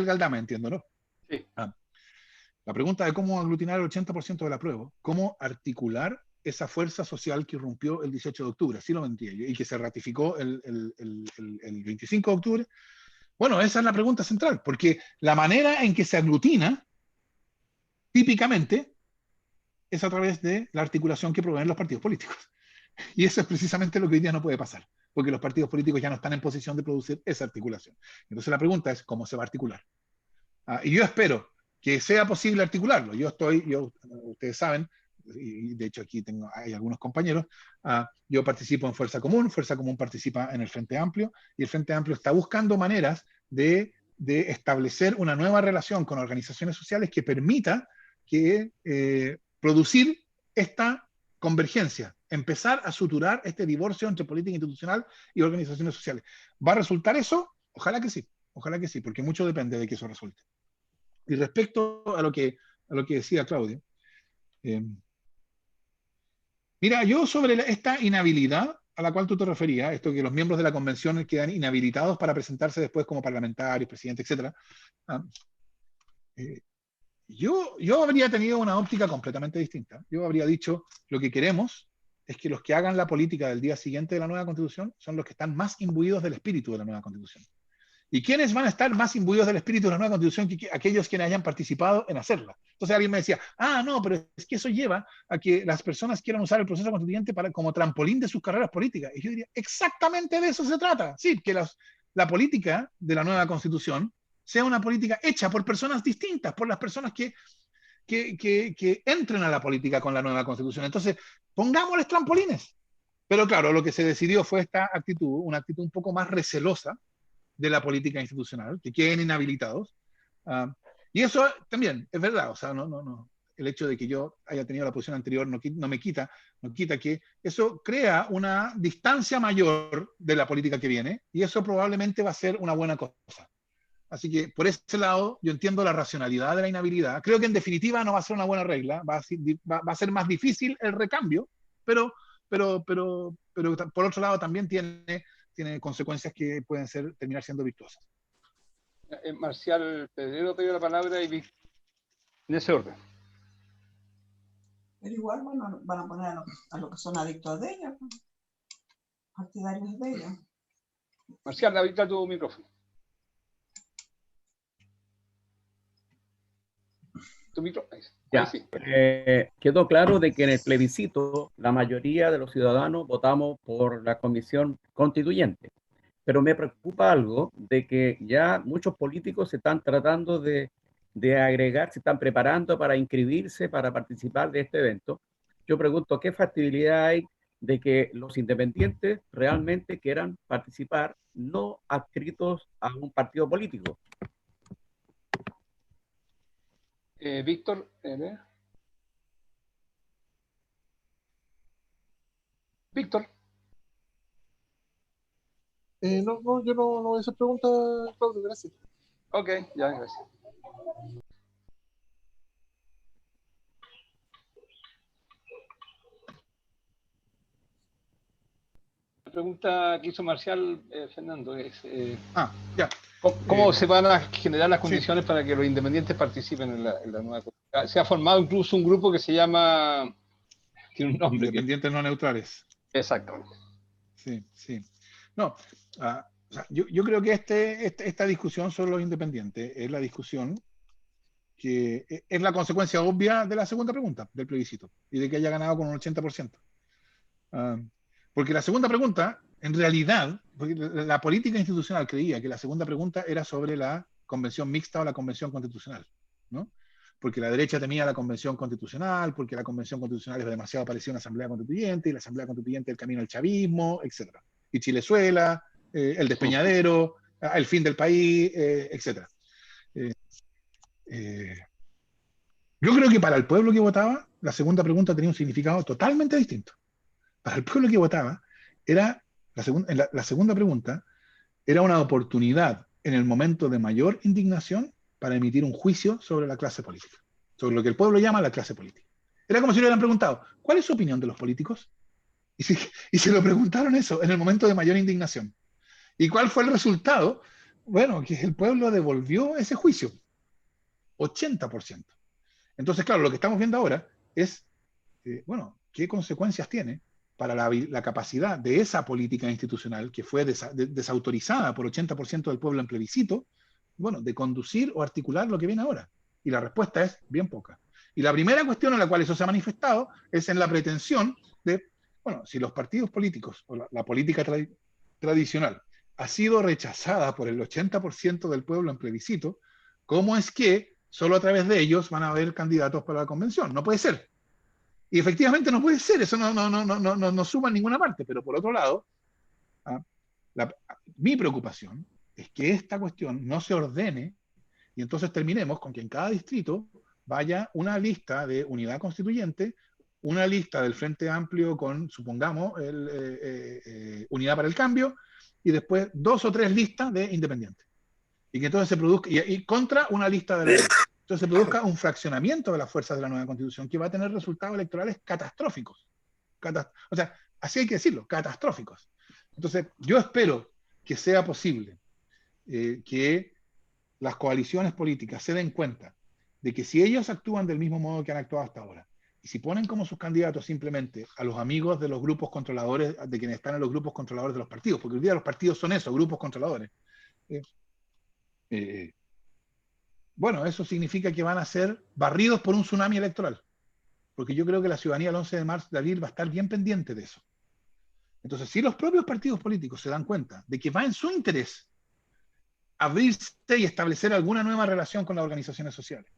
Galdama, entiendo, ¿no? Sí. La pregunta de cómo aglutinar el 80% del apruebo, cómo articular esa fuerza social que irrumpió el 18 de octubre, así lo entiendo, y que se ratificó el 25 de octubre. Bueno, esa es la pregunta central, porque la manera en que se aglutina, típicamente, es a través de la articulación que proveen los partidos políticos. Y eso es precisamente lo que hoy día no puede pasar, porque los partidos políticos ya no están en posición de producir esa articulación. Entonces la pregunta es, ¿cómo se va a articular? Y yo espero que sea posible articularlo. Ustedes saben, y de hecho aquí hay algunos compañeros, yo participo en Fuerza Común participa en el Frente Amplio, y el Frente Amplio está buscando maneras de establecer una nueva relación con organizaciones sociales que permita producir esta convergencia, empezar a suturar este divorcio entre política institucional y organizaciones sociales. ¿Va a resultar eso? Ojalá que sí, porque mucho depende de que eso resulte. Y respecto a lo que decía Claudio, mira, yo sobre esta inhabilidad a la cual tú te referías, esto que los miembros de la convención quedan inhabilitados para presentarse después como parlamentarios, presidentes, etc., yo habría tenido una óptica completamente distinta. Yo habría dicho, lo que queremos es que los que hagan la política del día siguiente de la nueva Constitución son los que están más imbuidos del espíritu de la nueva Constitución. ¿Y quiénes van a estar más imbuidos del espíritu de la nueva Constitución que aquellos quienes hayan participado en hacerla? Entonces alguien me decía, no, pero es que eso lleva a que las personas quieran usar el proceso constituyente como trampolín de sus carreras políticas. Y yo diría, exactamente de eso se trata. Sí, que la política de la nueva Constitución sea una política hecha por personas distintas, por las personas que entren a la política con la nueva Constitución. Entonces, pongámosles trampolines. Pero claro, lo que se decidió fue esta actitud, una actitud un poco más recelosa de la política institucional, que queden inhabilitados. Y eso también es verdad, o sea, no. El hecho de que yo haya tenido la posición anterior no quita que eso crea una distancia mayor de la política que viene, y eso probablemente va a ser una buena cosa. Así que por ese lado yo entiendo la racionalidad de la inhabilidad. Creo que en definitiva no va a ser una buena regla, va a ser más difícil el recambio, pero por otro lado también tiene consecuencias que pueden terminar siendo virtuosas. Marcial Pedrero pidió la palabra y en ese orden. Pero igual, bueno, van a poner a lo que son adictos de ella, partidarios de ella. Marcial, habilita tu micrófono. Ya, sí. Quedó claro de que en el plebiscito la mayoría de los ciudadanos votamos por la Convención Constituyente, pero me preocupa algo de que ya muchos políticos se están tratando de agregar, se están preparando para inscribirse, para participar de este evento. Yo pregunto, ¿qué factibilidad hay de que los independientes realmente quieran participar no adscritos a un partido político? Víctor, Víctor. No, yo no voy a hacer pregunta, Claudio, gracias. Ok, ya, gracias. La pregunta que hizo Marcial, Fernando, es ya. ¿Cómo se van a generar las condiciones para que los independientes participen en la nueva Constitución? Se ha formado incluso un grupo que se llama... Tiene un nombre. Independientes no neutrales. Exactamente. Sí. No, o sea, yo creo que esta discusión sobre los independientes es la discusión que es la consecuencia obvia de la segunda pregunta del plebiscito y de que haya ganado con un 80%. Porque la segunda pregunta, en realidad, porque la política institucional creía que la segunda pregunta era sobre la convención mixta o la convención constitucional, ¿no? Porque la derecha temía la convención constitucional, porque la convención constitucional es demasiado parecida a una asamblea constituyente, y la asamblea constituyente es el camino al chavismo, etc. Y Chilezuela, el despeñadero, el fin del país, etc. Yo creo que para el pueblo que votaba, la segunda pregunta tenía un significado totalmente distinto. Para el pueblo que votaba, era La segunda pregunta era una oportunidad en el momento de mayor indignación para emitir un juicio sobre la clase política, sobre lo que el pueblo llama la clase política. Era como si le hubieran preguntado, ¿cuál es su opinión de los políticos? Y se lo preguntaron eso en el momento de mayor indignación. ¿Y cuál fue el resultado? Bueno, que el pueblo devolvió ese juicio, 80%. Entonces, claro, lo que estamos viendo ahora es, bueno, qué consecuencias tiene para la capacidad de esa política institucional que fue desautorizada por 80% del pueblo en plebiscito, bueno, de conducir o articular lo que viene ahora. Y la respuesta es bien poca. Y la primera cuestión en la cual eso se ha manifestado es en la pretensión de, bueno, si los partidos políticos o la política tradicional ha sido rechazada por el 80% del pueblo en plebiscito, ¿cómo es que solo a través de ellos van a haber candidatos para la convención? No puede ser. Y efectivamente no puede ser, eso no suma en ninguna parte, pero por otro lado, mi preocupación es que esta cuestión no se ordene y entonces terminemos con que en cada distrito vaya una lista de unidad constituyente, una lista del Frente Amplio con, supongamos, Unidad para el Cambio, y después 2 o 3 listas de independientes. Y que entonces se produzca, y contra una lista de la derecha. Entonces se produzca un fraccionamiento de las fuerzas de la nueva Constitución que va a tener resultados electorales catastróficos. O sea, así hay que decirlo, catastróficos. Entonces, yo espero que sea posible que las coaliciones políticas se den cuenta de que si ellos actúan del mismo modo que han actuado hasta ahora, y si ponen como sus candidatos simplemente a los amigos de los grupos controladores, de quienes están en los grupos controladores de los partidos, porque hoy día los partidos son eso, grupos controladores, bueno, eso significa que van a ser barridos por un tsunami electoral, porque yo creo que la ciudadanía el 11 de abril va a estar bien pendiente de eso. Entonces, si los propios partidos políticos se dan cuenta de que va en su interés abrirse y establecer alguna nueva relación con las organizaciones sociales,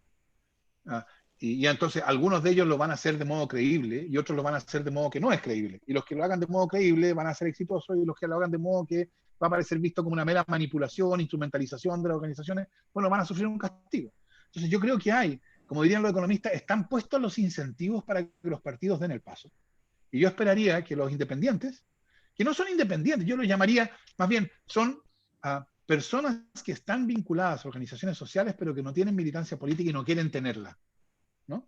y entonces algunos de ellos lo van a hacer de modo creíble y otros lo van a hacer de modo que no es creíble, y los que lo hagan de modo creíble van a ser exitosos y los que lo hagan de modo que va a parecer visto como una mera manipulación, instrumentalización de las organizaciones, bueno, van a sufrir un castigo. Entonces yo creo que hay, como dirían los economistas, están puestos los incentivos para que los partidos den el paso. Y yo esperaría que los independientes, que no son independientes, yo los llamaría, más bien, son personas que están vinculadas a organizaciones sociales, pero que no tienen militancia política y no quieren tenerla, ¿no?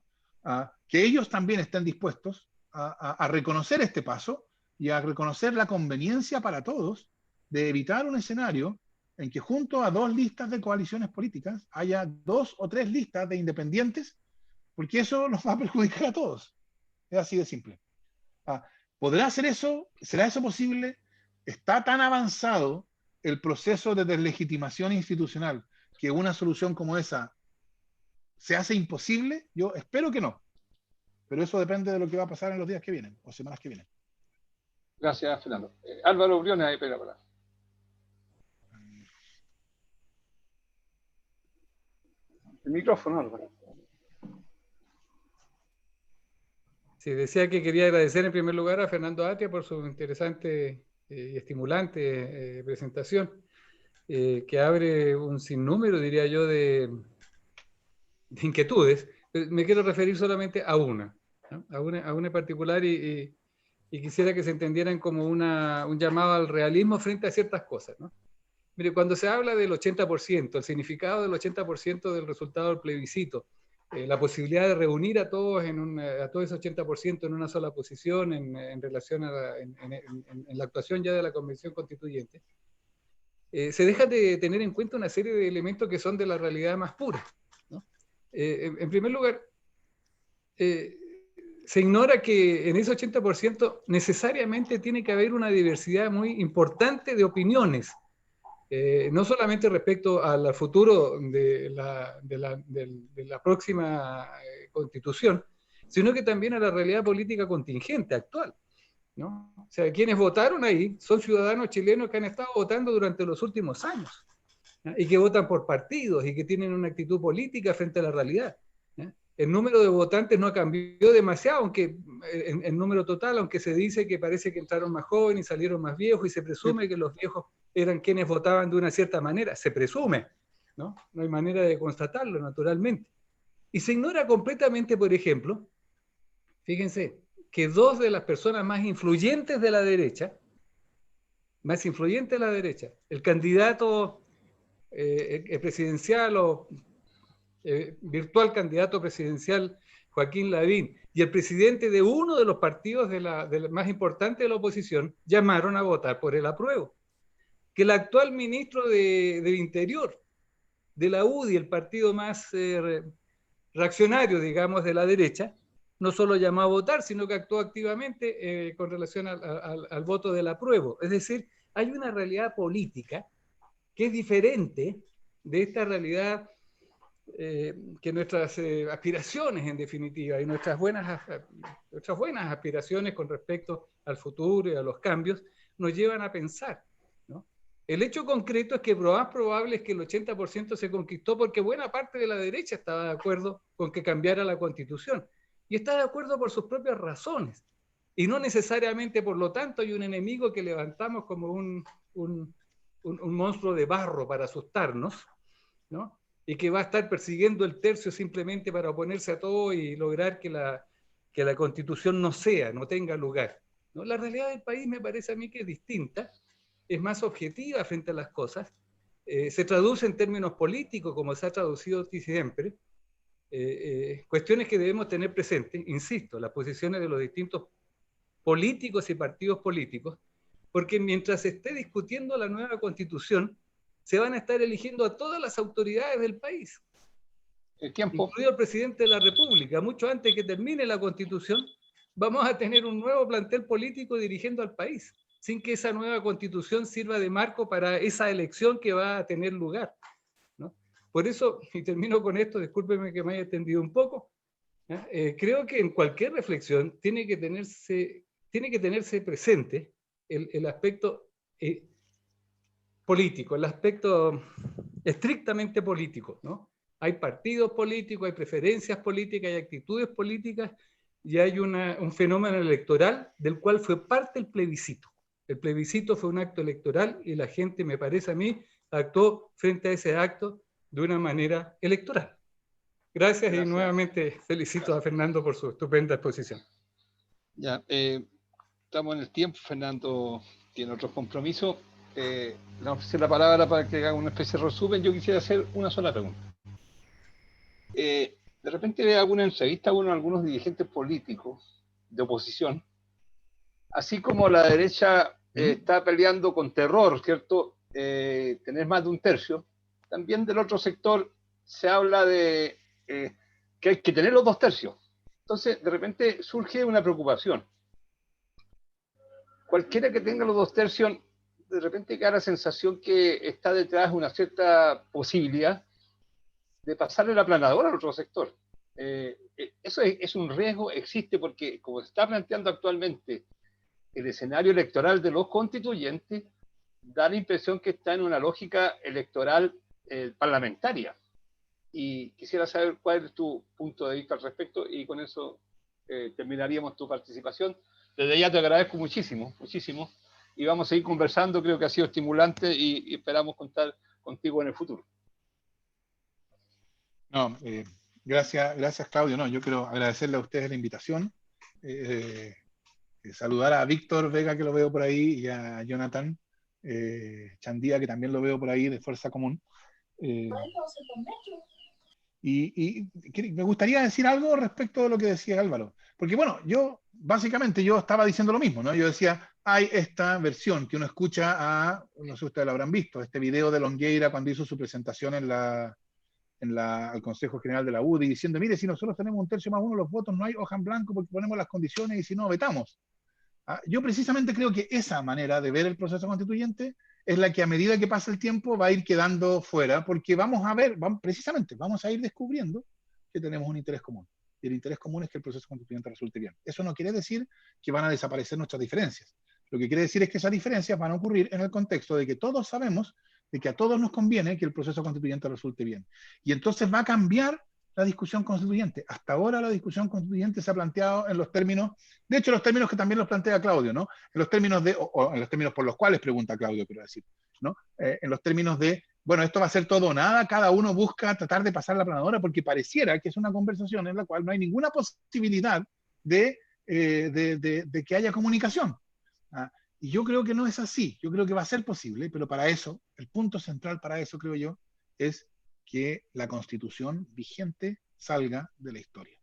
Que ellos también estén dispuestos a reconocer este paso y a reconocer la conveniencia para todos de evitar un escenario en que junto a 2 listas de coaliciones políticas haya 2 o 3 listas de independientes, porque eso nos va a perjudicar a todos. Es así de simple. ¿Podrá hacer eso? ¿Será eso posible? ¿Está tan avanzado el proceso de deslegitimación institucional que una solución como esa se hace imposible? Yo espero que no. Pero eso depende de lo que va a pasar en los días que vienen, o semanas que vienen. Gracias, Fernando. Álvaro Briones, ahí pega para. El micrófono, Álvaro. Sí, decía que quería agradecer en primer lugar a Fernando Atria por su interesante y estimulante presentación, que abre un sinnúmero, diría yo, de inquietudes. Me quiero referir solamente a una, ¿no? a una en particular y quisiera que se entendieran como un llamado al realismo frente a ciertas cosas, ¿no? Mire, cuando se habla del 80%, el significado del 80% del resultado del plebiscito, la posibilidad de reunir a todos a todo ese 80% en una sola posición en relación a en la actuación ya de la Convención Constituyente, se deja de tener en cuenta una serie de elementos que son de la realidad más pura, ¿no? En primer lugar, se ignora que en ese 80% necesariamente tiene que haber una diversidad muy importante de opiniones, no solamente respecto al futuro de la próxima constitución, sino que también a la realidad política contingente actual, ¿no? O sea, quienes votaron ahí son ciudadanos chilenos que han estado votando durante los últimos años, ¿no? Y que votan por partidos y que tienen una actitud política frente a la realidad, ¿no? El número de votantes no cambió demasiado, aunque en número total, aunque se dice que parece que entraron más jóvenes y salieron más viejos y se presume que los viejos eran quienes votaban de una cierta manera, se presume, ¿no? No hay manera de constatarlo, naturalmente. Y se ignora completamente, por ejemplo, fíjense, que 2 de las personas más influyentes de la derecha más influyente de la derecha, el candidato presidencial o virtual candidato presidencial Joaquín Lavín y el presidente de uno de los partidos más importantes de la oposición llamaron a votar por el apruebo. Que el actual ministro del Interior de la UDI, el partido más reaccionario, digamos, de la derecha, no solo llamó a votar, sino que actuó activamente con relación al voto del apruebo. Es decir, hay una realidad política que es diferente de esta realidad que nuestras aspiraciones, en definitiva, y nuestras buenas aspiraciones con respecto al futuro y a los cambios, nos llevan a pensar, ¿no? El hecho concreto es que lo más probable es que el 80% se conquistó porque buena parte de la derecha estaba de acuerdo con que cambiara la Constitución. Y está de acuerdo por sus propias razones. Y no necesariamente, por lo tanto, hay un enemigo que levantamos como un monstruo de barro para asustarnos, ¿no? Y que va a estar persiguiendo el tercio simplemente para oponerse a todo y lograr que la Constitución no tenga lugar, ¿no? La realidad del país me parece a mí que es distinta, es más objetiva frente a las cosas, se traduce en términos políticos, como se ha traducido siempre, cuestiones que debemos tener presentes, insisto, las posiciones de los distintos políticos y partidos políticos, porque mientras se esté discutiendo la nueva Constitución, se van a estar eligiendo a todas las autoridades del país, incluido el presidente de la República. Mucho antes que termine la Constitución, vamos a tener un nuevo plantel político dirigiendo al país, sin que esa nueva Constitución sirva de marco para esa elección que va a tener lugar, ¿no? Por eso, y termino con esto, discúlpeme que me haya extendido un poco, creo que en cualquier reflexión tiene que tenerse presente el aspecto político, el aspecto estrictamente político, ¿no? Hay partidos políticos, hay preferencias políticas, hay actitudes políticas y hay un fenómeno electoral del cual fue parte el plebiscito. El plebiscito fue un acto electoral y la gente, me parece a mí, actuó frente a ese acto de una manera electoral. Gracias. Y nuevamente felicito a Fernando por su estupenda exposición. Ya, estamos en el tiempo, Fernando tiene otros compromisos. Le ofrecí la palabra para que haga una especie de resumen. Yo quisiera hacer una sola pregunta. De repente ve alguna entrevista a algunos dirigentes políticos de oposición, así como la derecha está peleando con terror, ¿cierto? Tener más de un tercio. También del otro sector se habla de que hay que tener los 2 tercios. Entonces, de repente surge una preocupación. Cualquiera que tenga los 2 tercios, de repente queda la sensación que está detrás una cierta posibilidad de pasarle la aplanadora al otro sector. Eso es un riesgo, existe, porque como se está planteando actualmente el escenario electoral de los constituyentes, da la impresión que está en una lógica electoral parlamentaria. Y quisiera saber cuál es tu punto de vista al respecto, y con eso terminaríamos tu participación. Desde ya te agradezco muchísimo, muchísimo, y vamos a seguir conversando. Creo que ha sido estimulante y esperamos contar contigo en el futuro. No, gracias Claudio. No, yo quiero agradecerle a ustedes la invitación, saludar a Víctor Vega, que lo veo por ahí, y a Jonathan Chandía, que también lo veo por ahí, de Fuerza Común. Y me gustaría decir algo respecto a lo que decía Álvaro, porque bueno, básicamente yo estaba diciendo lo mismo, ¿no? Yo decía, hay esta versión que uno escucha no sé si ustedes lo habrán visto, este video de Longueira cuando hizo su presentación al Consejo General de la UDI, diciendo, mire, si nosotros tenemos 1/3 más 1 los votos, no hay hoja en blanco porque ponemos las condiciones y si no, vetamos. Yo precisamente creo que esa manera de ver el proceso constituyente es la que a medida que pasa el tiempo va a ir quedando fuera, porque vamos a ir descubriendo que tenemos un interés común. Y el interés común es que el proceso constituyente resulte bien. Eso no quiere decir que van a desaparecer nuestras diferencias. Lo que quiere decir es que esas diferencias van a ocurrir en el contexto de que todos sabemos de que a todos nos conviene que el proceso constituyente resulte bien. Y entonces va a cambiar la discusión constituyente. Hasta ahora la discusión constituyente se ha planteado en los términos, de hecho los términos que también los plantea Claudio, ¿no? En los términos en los términos por los cuales pregunta Claudio, quiero decir, ¿no? En los términos de, bueno, esto va a ser todo o nada, cada uno busca tratar de pasar la aplanadora, porque pareciera que es una conversación en la cual no hay ninguna posibilidad de que haya comunicación. Y yo creo que no es así. Yo creo que va a ser posible, pero para eso, el punto central para eso, creo yo, es que la Constitución vigente salga de la historia.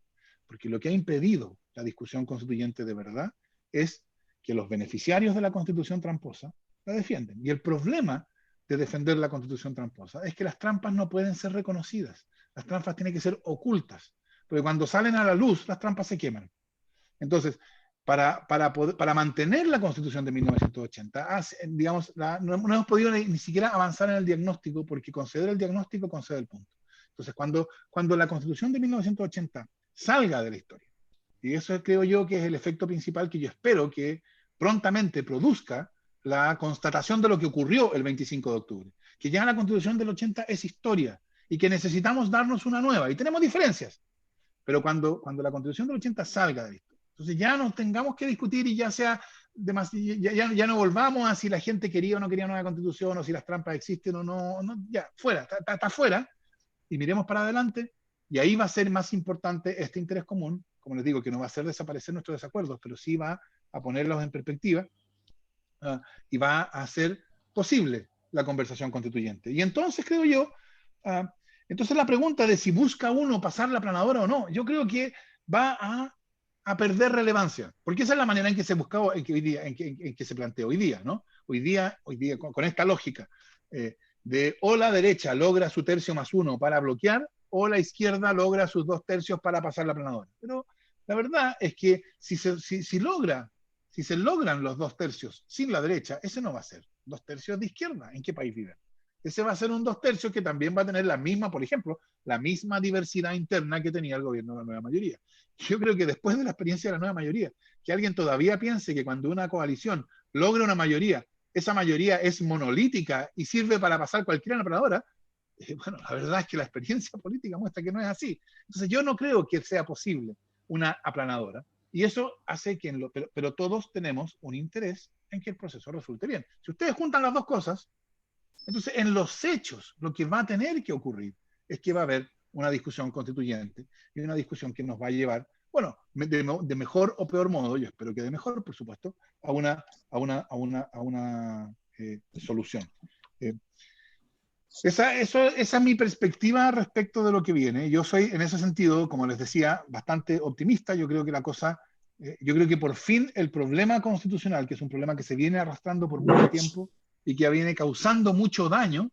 Porque lo que ha impedido la discusión constituyente de verdad es que los beneficiarios de la Constitución tramposa la defienden. Y el problema de defender la Constitución tramposa es que las trampas no pueden ser reconocidas. Las trampas tienen que ser ocultas. Porque cuando salen a la luz, las trampas se queman. Entonces, para mantener la Constitución de 1980, digamos, no hemos podido ni siquiera avanzar en el diagnóstico, porque conceder el diagnóstico concede el punto. Entonces, cuando la Constitución de 1980 salga de la historia, y eso creo yo que es el efecto principal que yo espero que prontamente produzca la constatación de lo que ocurrió el 25 de octubre, que ya la Constitución del 80 es historia y que necesitamos darnos una nueva, y tenemos diferencias, pero cuando la Constitución del 80 salga de esto, entonces ya no tengamos que discutir y ya sea ya no volvamos a si la gente quería o no quería una nueva Constitución, o si las trampas existen o no, ya, fuera, está fuera, y miremos para adelante, y ahí va a ser más importante este interés común, como les digo, que no va a hacer desaparecer nuestros desacuerdos, pero sí va a ponerlos en perspectiva, y va a hacer posible la conversación constituyente. Y entonces creo yo, entonces la pregunta de si busca uno pasar la planadora o no, yo creo que va a perder relevancia, porque esa es la manera en que se buscaba, en que se plantea hoy día, ¿no? Hoy día con esta lógica de o la derecha logra su tercio más uno para bloquear, o la izquierda logra sus 2/3 para pasar la planadora. Pero la verdad es que si se logran los 2/3 sin la derecha, ese no va a ser 2/3 de izquierda. ¿En qué país viven? Ese va a ser un 2/3 que también va a tener la misma, por ejemplo, la misma diversidad interna que tenía el gobierno de la nueva mayoría. Yo creo que después de la experiencia de la nueva mayoría, que alguien todavía piense que cuando una coalición logra una mayoría, esa mayoría es monolítica y sirve para pasar cualquier aplanadora, bueno, la verdad es que la experiencia política muestra que no es así. Entonces yo no creo que sea posible una aplanadora. Y eso hace que, pero todos tenemos un interés en que el proceso resulte bien. Si ustedes juntan las dos cosas, entonces en los hechos lo que va a tener que ocurrir es que va a haber una discusión constituyente y una discusión que nos va a llevar, bueno, de mejor o peor modo, yo espero que de mejor, por supuesto, a una solución. Esa es mi perspectiva respecto de lo que viene. Yo soy, en ese sentido, como les decía, bastante optimista. Yo creo que yo creo que por fin el problema constitucional, que es un problema que se viene arrastrando por mucho tiempo y que viene causando mucho daño,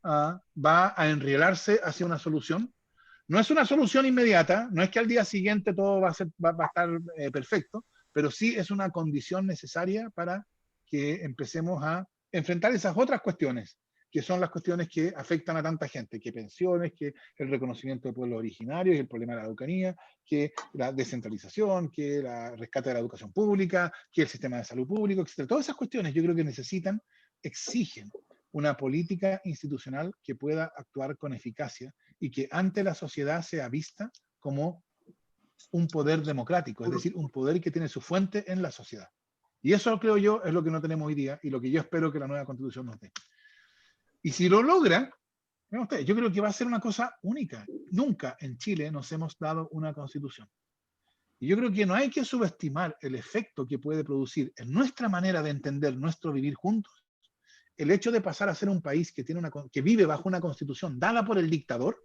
va a enrielarse hacia una solución. No es una solución inmediata, no es que al día siguiente todo va a estar perfecto, pero sí es una condición necesaria para que empecemos a enfrentar esas otras cuestiones, que son las cuestiones que afectan a tanta gente, que pensiones, que el reconocimiento de pueblos originarios, el problema de la Araucanía, que la descentralización, que el rescate de la educación pública, que el sistema de salud público, etc. Todas esas cuestiones yo creo que exigen una política institucional que pueda actuar con eficacia y que ante la sociedad sea vista como un poder democrático, es decir, un poder que tiene su fuente en la sociedad. Y eso, creo yo, es lo que no tenemos hoy día y lo que yo espero que la nueva Constitución nos dé. Y si lo logra, yo creo que va a ser una cosa única. Nunca en Chile nos hemos dado una Constitución. Y yo creo que no hay que subestimar el efecto que puede producir en nuestra manera de entender nuestro vivir juntos el hecho de pasar a ser un país que vive bajo una constitución dada por el dictador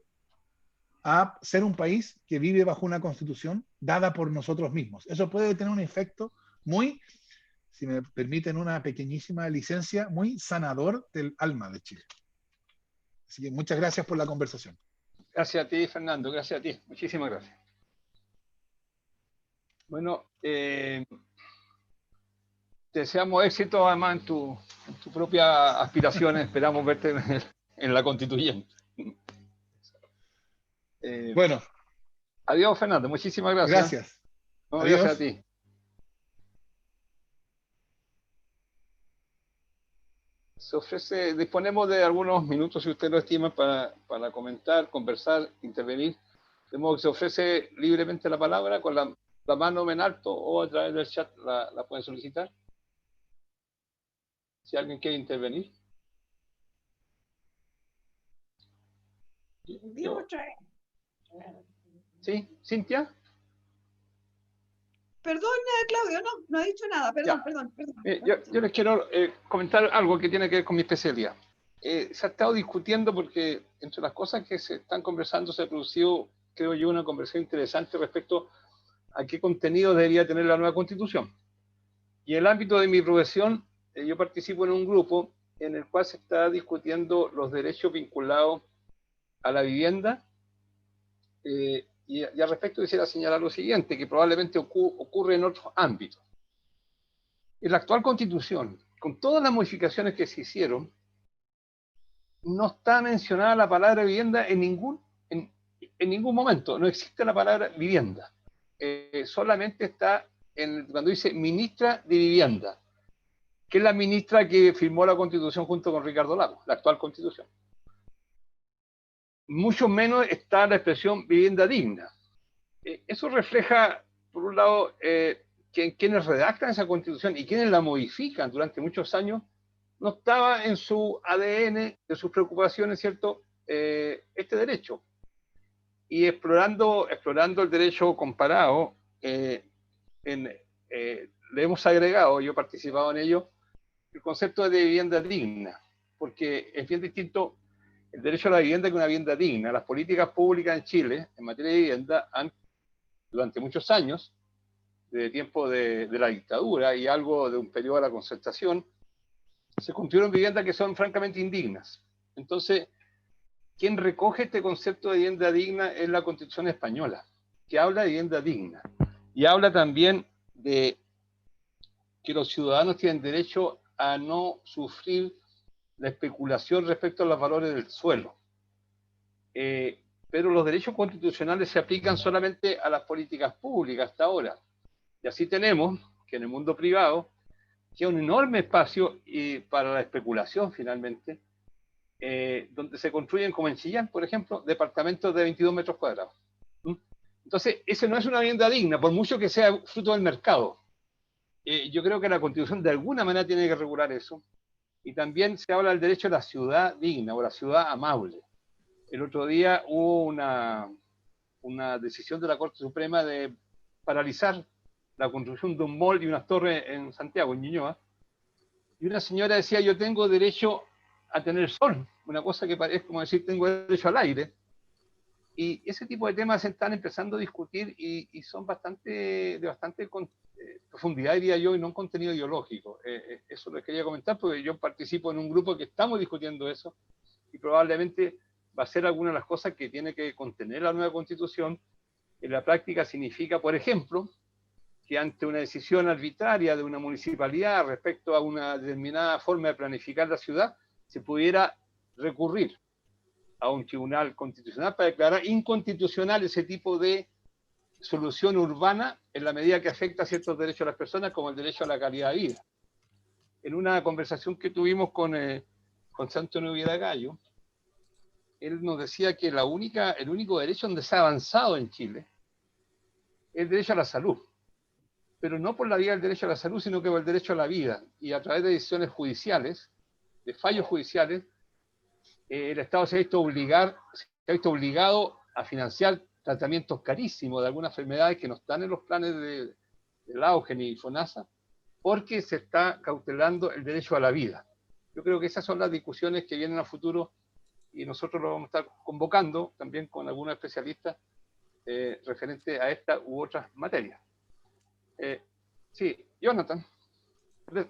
a ser un país que vive bajo una constitución dada por nosotros mismos. Eso puede tener un efecto muy, si me permiten una pequeñísima licencia, muy sanador del alma de Chile. Así que muchas gracias por la conversación. Gracias a ti, Fernando, gracias a ti. Muchísimas gracias. Bueno, te deseamos éxito además en tu propia aspiración. Esperamos verte en la constituyente. Bueno. Adiós, Fernando. Muchísimas gracias. Gracias. No, gracias a ti. Disponemos de algunos minutos, si usted lo estima, para comentar, conversar, intervenir. De modo que se ofrece libremente la palabra con la mano en alto o a través del chat la pueden solicitar. Si alguien quiere intervenir. ¿Sí? ¿Cintia? Perdón, Claudio, no he dicho nada, perdón, perdón. Yo les quiero comentar algo que tiene que ver con mi especialidad. Se ha estado discutiendo porque entre las cosas que se están conversando se ha producido, creo yo, una conversación interesante respecto a qué contenido debería tener la nueva Constitución. Y en el ámbito de mi profesión, yo participo en un grupo en el cual se está discutiendo los derechos vinculados a la vivienda. Y al respecto quisiera señalar lo siguiente, que probablemente ocurre en otros ámbitos. En la actual Constitución, con todas las modificaciones que se hicieron, no está mencionada la palabra vivienda en ningún momento. No existe la palabra vivienda. Solamente está cuando dice ministra de Vivienda, que es la ministra que firmó la Constitución junto con Ricardo Lagos, la actual Constitución. Mucho menos está la expresión vivienda digna. Eso refleja, por un lado, que quienes redactan esa Constitución y quienes la modifican durante muchos años, no estaba en su ADN, de sus preocupaciones, ¿cierto?, este derecho. Y explorando el derecho comparado, le hemos agregado, yo he participado en ello, el concepto de vivienda digna, porque es bien distinto el derecho a la vivienda que una vivienda digna. Las políticas públicas en Chile en materia de vivienda han, durante muchos años, de tiempo de la dictadura y algo de un periodo de la concertación, se construyeron viviendas que son francamente indignas. Entonces, quien recoge este concepto de vivienda digna es la Constitución española, que habla de vivienda digna. Y habla también de que los ciudadanos tienen derecho a no sufrir la especulación respecto a los valores del suelo. Pero los derechos constitucionales se aplican solamente a las políticas públicas hasta ahora. Y así tenemos que en el mundo privado queda un enorme espacio para la especulación finalmente, donde se construyen, como en Chillán, por ejemplo, departamentos de 22 metros cuadrados. Entonces, ese no es una vivienda digna, por mucho que sea fruto del mercado. Yo creo que la Constitución de alguna manera tiene que regular eso. Y también se habla del derecho a la ciudad digna o la ciudad amable. El otro día hubo una decisión de la Corte Suprema de paralizar la construcción de un mall y unas torres en Santiago, en Ñuñoa. Y una señora decía, yo tengo derecho a tener sol, una cosa que parece como decir, tengo derecho al aire. Y ese tipo de temas se están empezando a discutir y son de bastante profundidad, diría yo, y no un contenido ideológico. Eso les quería comentar porque yo participo en un grupo que estamos discutiendo eso y probablemente va a ser alguna de las cosas que tiene que contener la nueva Constitución. En la práctica significa, por ejemplo, que ante una decisión arbitraria de una municipalidad respecto a una determinada forma de planificar la ciudad, se pudiera recurrir a un tribunal constitucional para declarar inconstitucional ese tipo de solución urbana en la medida que afecta a ciertos derechos de las personas, como el derecho a la calidad de vida. En una conversación que tuvimos con Santo Noviera Gallo, él nos decía que el único derecho donde se ha avanzado en Chile es el derecho a la salud, pero no por la vía del derecho a la salud, sino que por el derecho a la vida, y a través de decisiones judiciales, de fallos judiciales, el Estado se ha visto obligado a financiar tratamientos carísimos de algunas enfermedades que no están en los planes de Lauge ni FONASA, porque se está cautelando el derecho a la vida. Yo creo que esas son las discusiones que vienen a futuro y nosotros lo vamos a estar convocando también con algunos especialistas referente a esta u otras materias. Sí, Jonathan,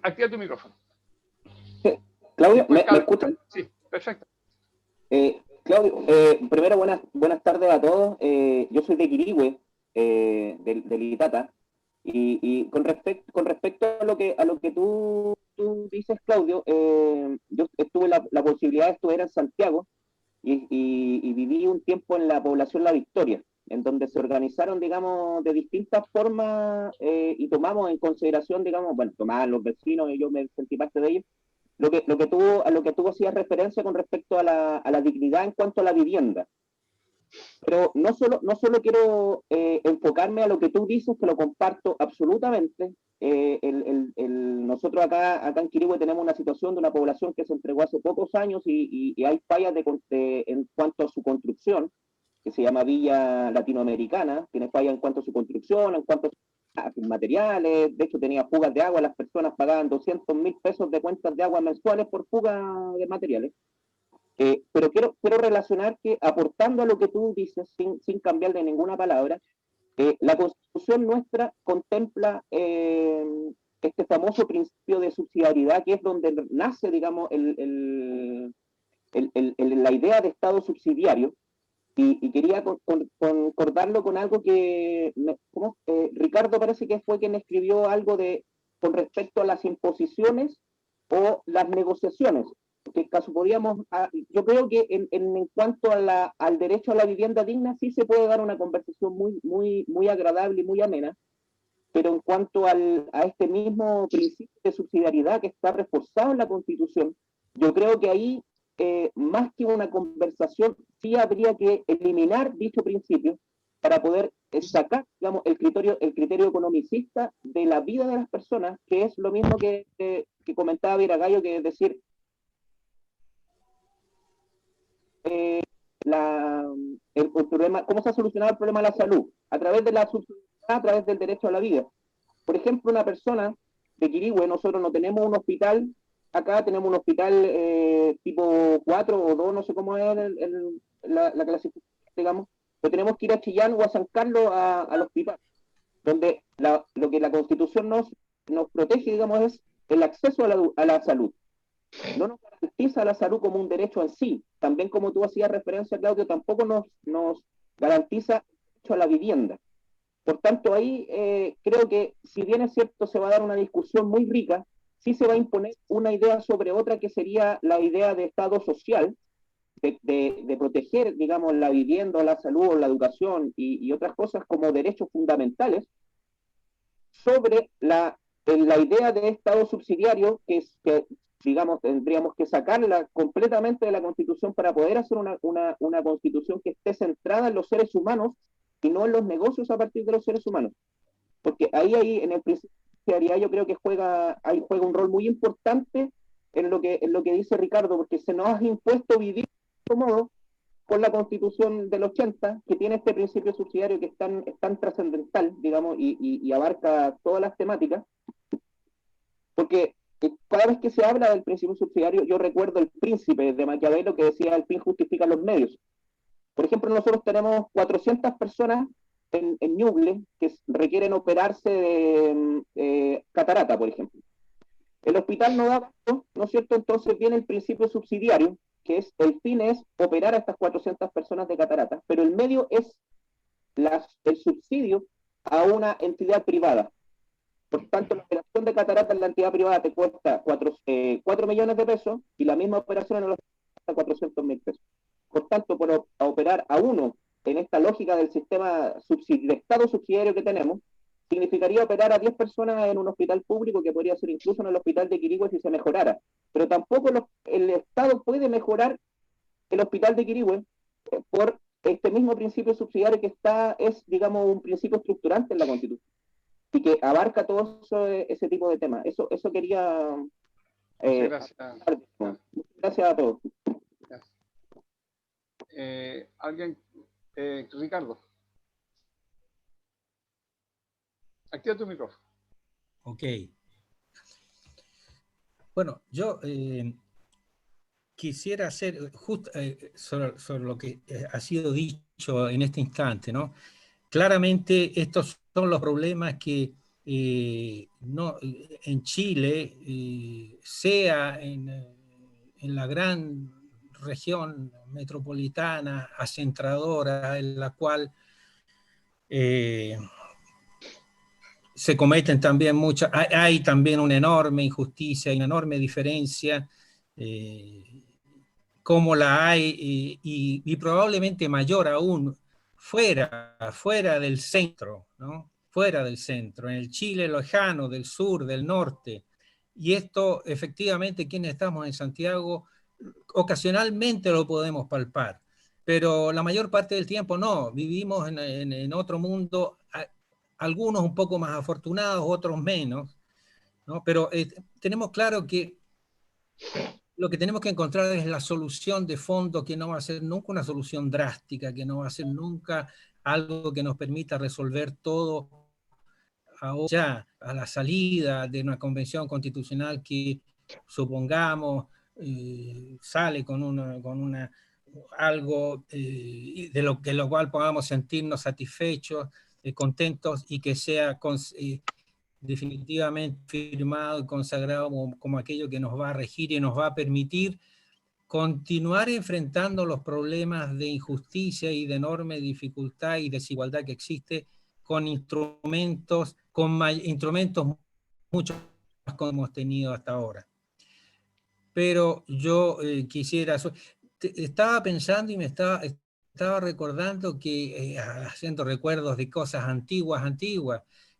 activa tu micrófono. Claudio, ¿me escuchan? Sí, perfecto. Claudio, primero buenas tardes a todos. Yo soy de Quirihue, del Itata, y con respecto a lo que tú dices, Claudio, yo tuve la posibilidad de estudiar en Santiago y viví un tiempo en la población La Victoria, en donde se organizaron, digamos, de distintas formas y tomamos en consideración, digamos, bueno, tomaban los vecinos y yo me sentí parte de ellos, lo que tú hacías referencia con respecto a la dignidad en cuanto a la vivienda. Pero no solo quiero enfocarme a lo que tú dices, que lo comparto absolutamente. Nosotros acá en Quirihue tenemos una situación de una población que se entregó hace pocos años y hay fallas en cuanto a su construcción, que se llama Villa Latinoamericana, tiene fallas en cuanto a su construcción, en cuanto materiales, de hecho tenía fugas de agua, las personas pagaban 200.000 pesos de cuentas de agua mensuales por fuga de materiales. Pero quiero relacionar que, aportando a lo que tú dices, sin cambiar de ninguna palabra, la Constitución nuestra contempla este famoso principio de subsidiariedad, que es donde nace, digamos, la idea de Estado subsidiario, y quería concordarlo con algo que Ricardo parece que fue quien escribió algo con respecto a las imposiciones o las negociaciones. En este caso yo creo que en cuanto al derecho a la vivienda digna sí se puede dar una conversación muy agradable y muy amena, pero en cuanto a este mismo principio de subsidiariedad que está reforzado en la Constitución, yo creo que ahí, más que una conversación, sí habría que eliminar dicho principio para poder sacar, digamos, el criterio economicista de la vida de las personas, que es lo mismo que comentaba Viragallo, que es decir, el problema, ¿cómo se ha solucionado el problema de la salud? A través de la subsidiariedad, a través del derecho a la vida. Por ejemplo, una persona de Quirihue, nosotros no tenemos un hospital, acá tenemos un hospital tipo 4 o 2, no sé cómo es la clasificación, digamos, pero tenemos que ir a Chillán o a San Carlos al hospital, donde lo que la Constitución nos protege, digamos, es el acceso a la salud. No nos garantiza la salud como un derecho en sí. También, como tú hacías referencia, Claudio, tampoco nos garantiza el derecho a la vivienda. Por tanto, ahí creo que, si bien es cierto, se va a dar una discusión muy rica, sí se va a imponer una idea sobre otra, que sería la idea de Estado social, de proteger, digamos, la vivienda, la salud, la educación y otras cosas como derechos fundamentales, sobre la idea de Estado subsidiario, que digamos, tendríamos que sacarla completamente de la Constitución para poder hacer una Constitución que esté centrada en los seres humanos y no en los negocios a partir de los seres humanos. Porque ahí en el principio de subsidiariedad, yo creo que juega un rol muy importante en lo que dice Ricardo, porque se nos ha impuesto vivir de otro modo con la Constitución del 80, que tiene este principio subsidiario que es tan trascendental, digamos, y abarca todas las temáticas, porque cada vez que se habla del principio subsidiario, yo recuerdo el Príncipe de Maquiavelo, que decía: el fin justifica los medios. Por ejemplo, nosotros tenemos 400 personas en Ñuble que requieren operarse de catarata, por ejemplo. El hospital no da abasto, ¿no es cierto? Entonces viene el principio subsidiario, que el fin es operar a estas 400 personas de catarata, pero el medio es el subsidio a una entidad privada. Por tanto, la operación de catarata en la entidad privada te cuesta 4 millones de pesos, y la misma operación en los cuesta 400.000 pesos. Por tanto, por operar a uno en esta lógica del sistema de Estado subsidiario que tenemos, significaría operar a 10 personas en un hospital público, que podría ser incluso en el hospital de Quirihue si se mejorara. Pero tampoco el Estado puede mejorar el hospital de Quirihue por este mismo principio subsidiario que es, digamos, un principio estructurante en la Constitución y que abarca todo ese tipo de temas. Eso quería... Gracias. Gracias a todos. Gracias. ¿Alguien? Ricardo. Activa tu micrófono. Ok. Bueno, yo quisiera hacer justo sobre lo que ha sido dicho en este instante, ¿no? Claramente estos son los problemas que en Chile, sea en la gran región metropolitana, acentradora, en la cual se cometen también hay también una enorme injusticia, una enorme diferencia, como la hay, y probablemente mayor aún fuera del centro, ¿no? Fuera del centro, en el Chile lejano, del sur, del norte. Y esto, efectivamente, quienes estamos en Santiago, ocasionalmente lo podemos palpar, pero la mayor parte del tiempo no. Vivimos en otro mundo, algunos un poco más afortunados, otros menos, ¿no? Pero tenemos claro que lo que tenemos que encontrar es la solución de fondo, que no va a ser nunca una solución drástica, que no va a ser nunca algo que nos permita resolver todo ya a la salida de una convención constitucional que supongamos sale con algo de lo cual podamos sentirnos satisfechos, contentos, y que sea definitivamente firmado y consagrado como aquello que nos va a regir y nos va a permitir continuar enfrentando los problemas de injusticia y de enorme dificultad y desigualdad que existe con instrumentos mucho más como hemos tenido hasta ahora. Pero yo quisiera... Estaba pensando y me estaba recordando que, haciendo recuerdos de cosas antiguas,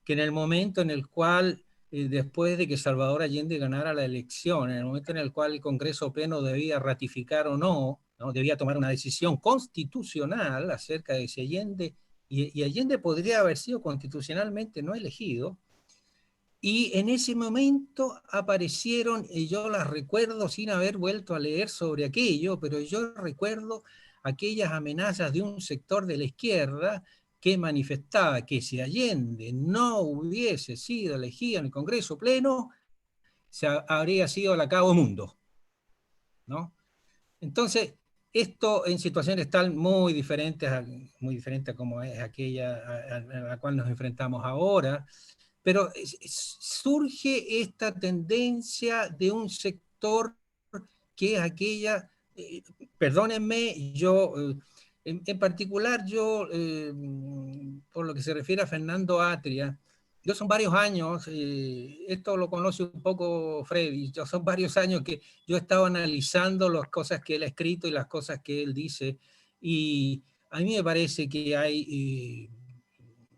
que en el momento en el cual, después de que Salvador Allende ganara la elección, en el momento en el cual el Congreso Pleno debía ratificar o no, debía tomar una decisión constitucional acerca de si Allende, y Allende podría haber sido constitucionalmente no elegido, y en ese momento aparecieron, y yo las recuerdo sin haber vuelto a leer sobre aquello, pero yo recuerdo aquellas amenazas de un sector de la izquierda que manifestaba que si Allende no hubiese sido elegido en el Congreso Pleno, se habría sido el acabo mundo, ¿no? Entonces, esto en situaciones tan muy diferentes a como es aquella a la cual nos enfrentamos ahora, pero surge esta tendencia de un sector que es aquella, perdónenme, yo, en particular yo, por lo que se refiere a Fernando Atria, yo son varios años, esto lo conoce un poco Freddy, son varios años que yo he estado analizando las cosas que él ha escrito y las cosas que él dice, y a mí me parece que hay...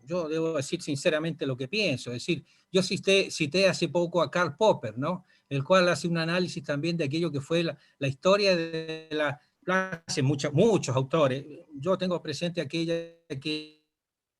yo debo decir sinceramente lo que pienso. Es decir, yo cité hace poco a Karl Popper, ¿no? El cual hace un análisis también de aquello que fue la historia de la clase, muchos autores. Yo tengo presente aquella que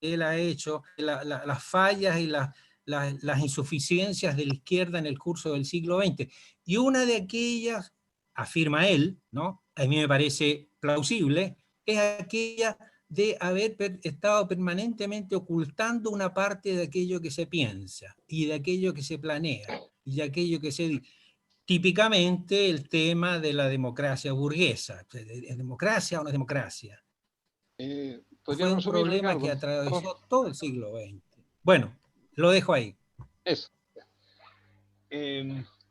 él ha hecho, las fallas y las insuficiencias de la izquierda en el curso del siglo XX. Y una de aquellas, afirma él, ¿no? A mí me parece plausible, es aquella de haber estado permanentemente ocultando una parte de aquello que se piensa y de aquello que se planea y de aquello que se dice. Típicamente el tema de la democracia burguesa. ¿Es democracia o no es democracia? Fue un problema que atravesó todo el siglo XX. Bueno, lo dejo ahí. Eso.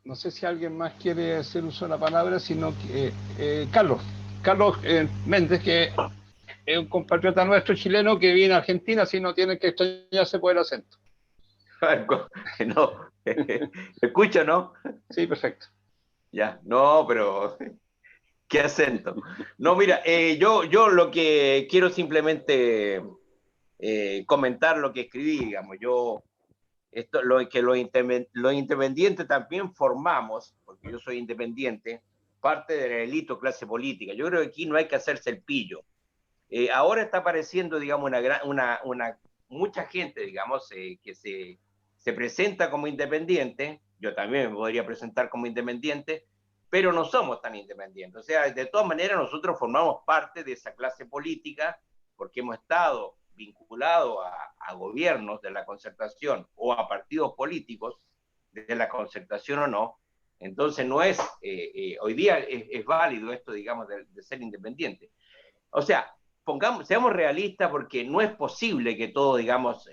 No sé si alguien más quiere hacer uso de la palabra, sino que Carlos Méndez, que es un compatriota nuestro chileno que viene a Argentina, si no tiene que extrañarse por el acento. No, ¿me escucha, no? Sí, perfecto. Ya, no, pero qué acento. No, mira, yo lo que quiero simplemente comentar lo que escribí, digamos, los independientes también formamos, porque yo soy independiente, parte de la élite o clase política. Yo creo que aquí no hay que hacerse el pillo. Ahora está apareciendo, digamos, mucha gente, digamos, que se presenta como independiente. Yo también me podría presentar como independiente, pero no somos tan independientes. O sea, de todas maneras nosotros formamos parte de esa clase política porque hemos estado vinculados a gobiernos de la concertación o a partidos políticos de la concertación o no. Entonces no es, hoy día es válido esto, digamos, de ser independiente. O sea, seamos realistas, porque no es posible que todo, digamos,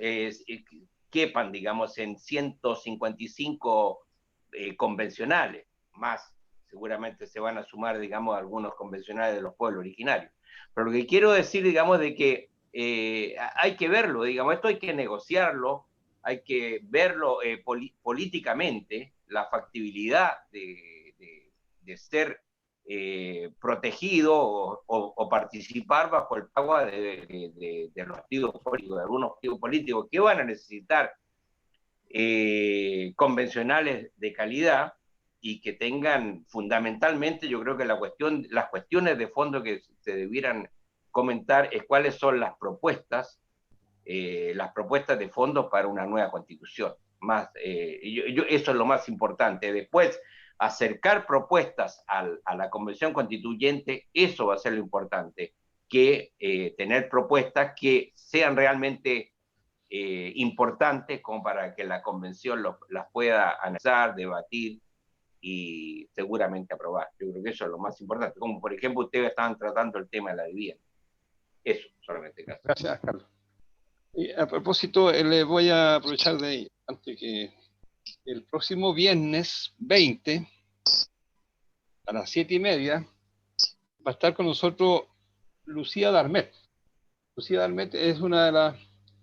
quepan, digamos, en 155 convencionales, más seguramente se van a sumar, digamos, algunos convencionales de los pueblos originarios. Pero lo que quiero decir, digamos, de que hay que verlo, digamos, esto hay que negociarlo, hay que verlo políticamente, la factibilidad de ser protegido o participar bajo el pago de los partidos políticos, de algunos partidos políticos que van a necesitar convencionales de calidad y que tengan fundamentalmente, yo creo que las cuestiones de fondo que se debieran comentar es cuáles son las propuestas de fondo para una nueva constitución. Eso es lo más importante. Después, acercar propuestas a la convención constituyente, eso va a ser lo importante, que tener propuestas que sean realmente importantes como para que la convención las pueda analizar, debatir y seguramente aprobar. Yo creo que eso es lo más importante, como por ejemplo ustedes estaban tratando el tema de la vivienda. Eso solamente. Gracias, Carlos. Y a propósito, le voy a aprovechar de ahí, antes que el próximo viernes 20 a las 7:30 va a estar con nosotros Lucía Darmet. Lucía Darmet es una de las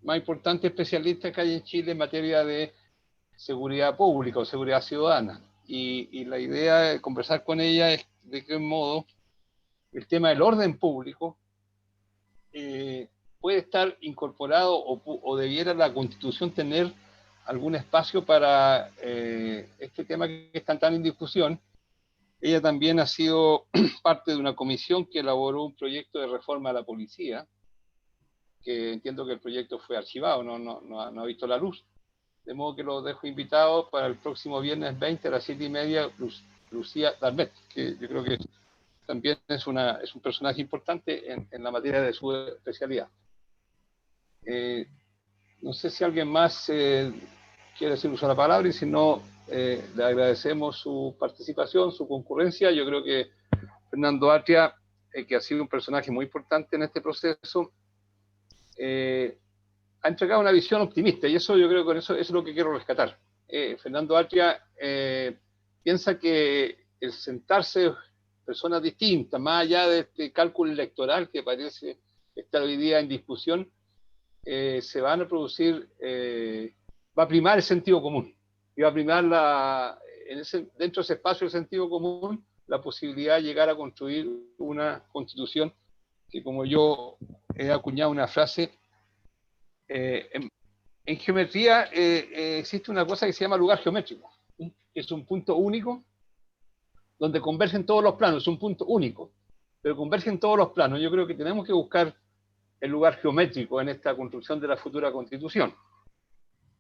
más importantes especialistas que hay en Chile en materia de seguridad pública o seguridad ciudadana. Y la idea de conversar con ella es de qué modo el tema del orden público puede estar incorporado o debiera la Constitución tener algún espacio para este tema que está tan en discusión. Ella también ha sido parte de una comisión que elaboró un proyecto de reforma a la policía, que entiendo que el proyecto fue archivado, no ha visto la luz. De modo que los dejo invitados para el próximo viernes 20 a las 7:30, Lucía Darmet, que yo creo que también es un personaje importante en la materia de su especialidad. No sé si alguien más quiere hacer uso de la palabra, y si no, le agradecemos su participación, su concurrencia. Yo creo que Fernando Atria, que ha sido un personaje muy importante en este proceso, ha entregado una visión optimista, y eso yo creo que eso es lo que quiero rescatar. Fernando Atria piensa que el sentarse personas distintas, más allá de este cálculo electoral que parece estar hoy día en discusión, se van a producir, va a primar el sentido común, y va a primar dentro de ese espacio del sentido común la posibilidad de llegar a construir una constitución que, como yo he acuñado una frase, en geometría existe una cosa que se llama lugar geométrico, que es un punto único donde convergen todos los planos, es un punto único, pero convergen todos los planos. Yo creo que tenemos que buscar el lugar geométrico en esta construcción de la futura constitución.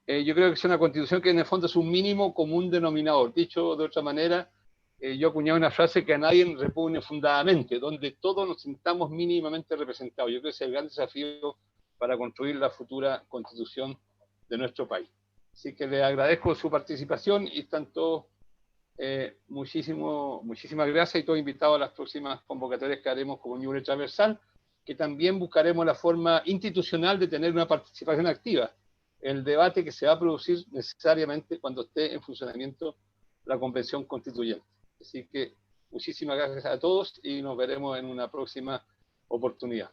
Yo creo que es una constitución que en el fondo es un mínimo común denominador. Dicho de otra manera, yo acuñado una frase que a nadie repugne fundadamente, donde todos nos sintamos mínimamente representados. Yo creo que ese es el gran desafío para construir la futura constitución de nuestro país. Así que les agradezco su participación y están todos muchísimas gracias, y todos invitados a las próximas convocatorias que haremos como Ñuble Transversal, que también buscaremos la forma institucional de tener una participación activa en el debate que se va a producir necesariamente cuando esté en funcionamiento la Convención Constituyente. Así que muchísimas gracias a todos y nos veremos en una próxima oportunidad.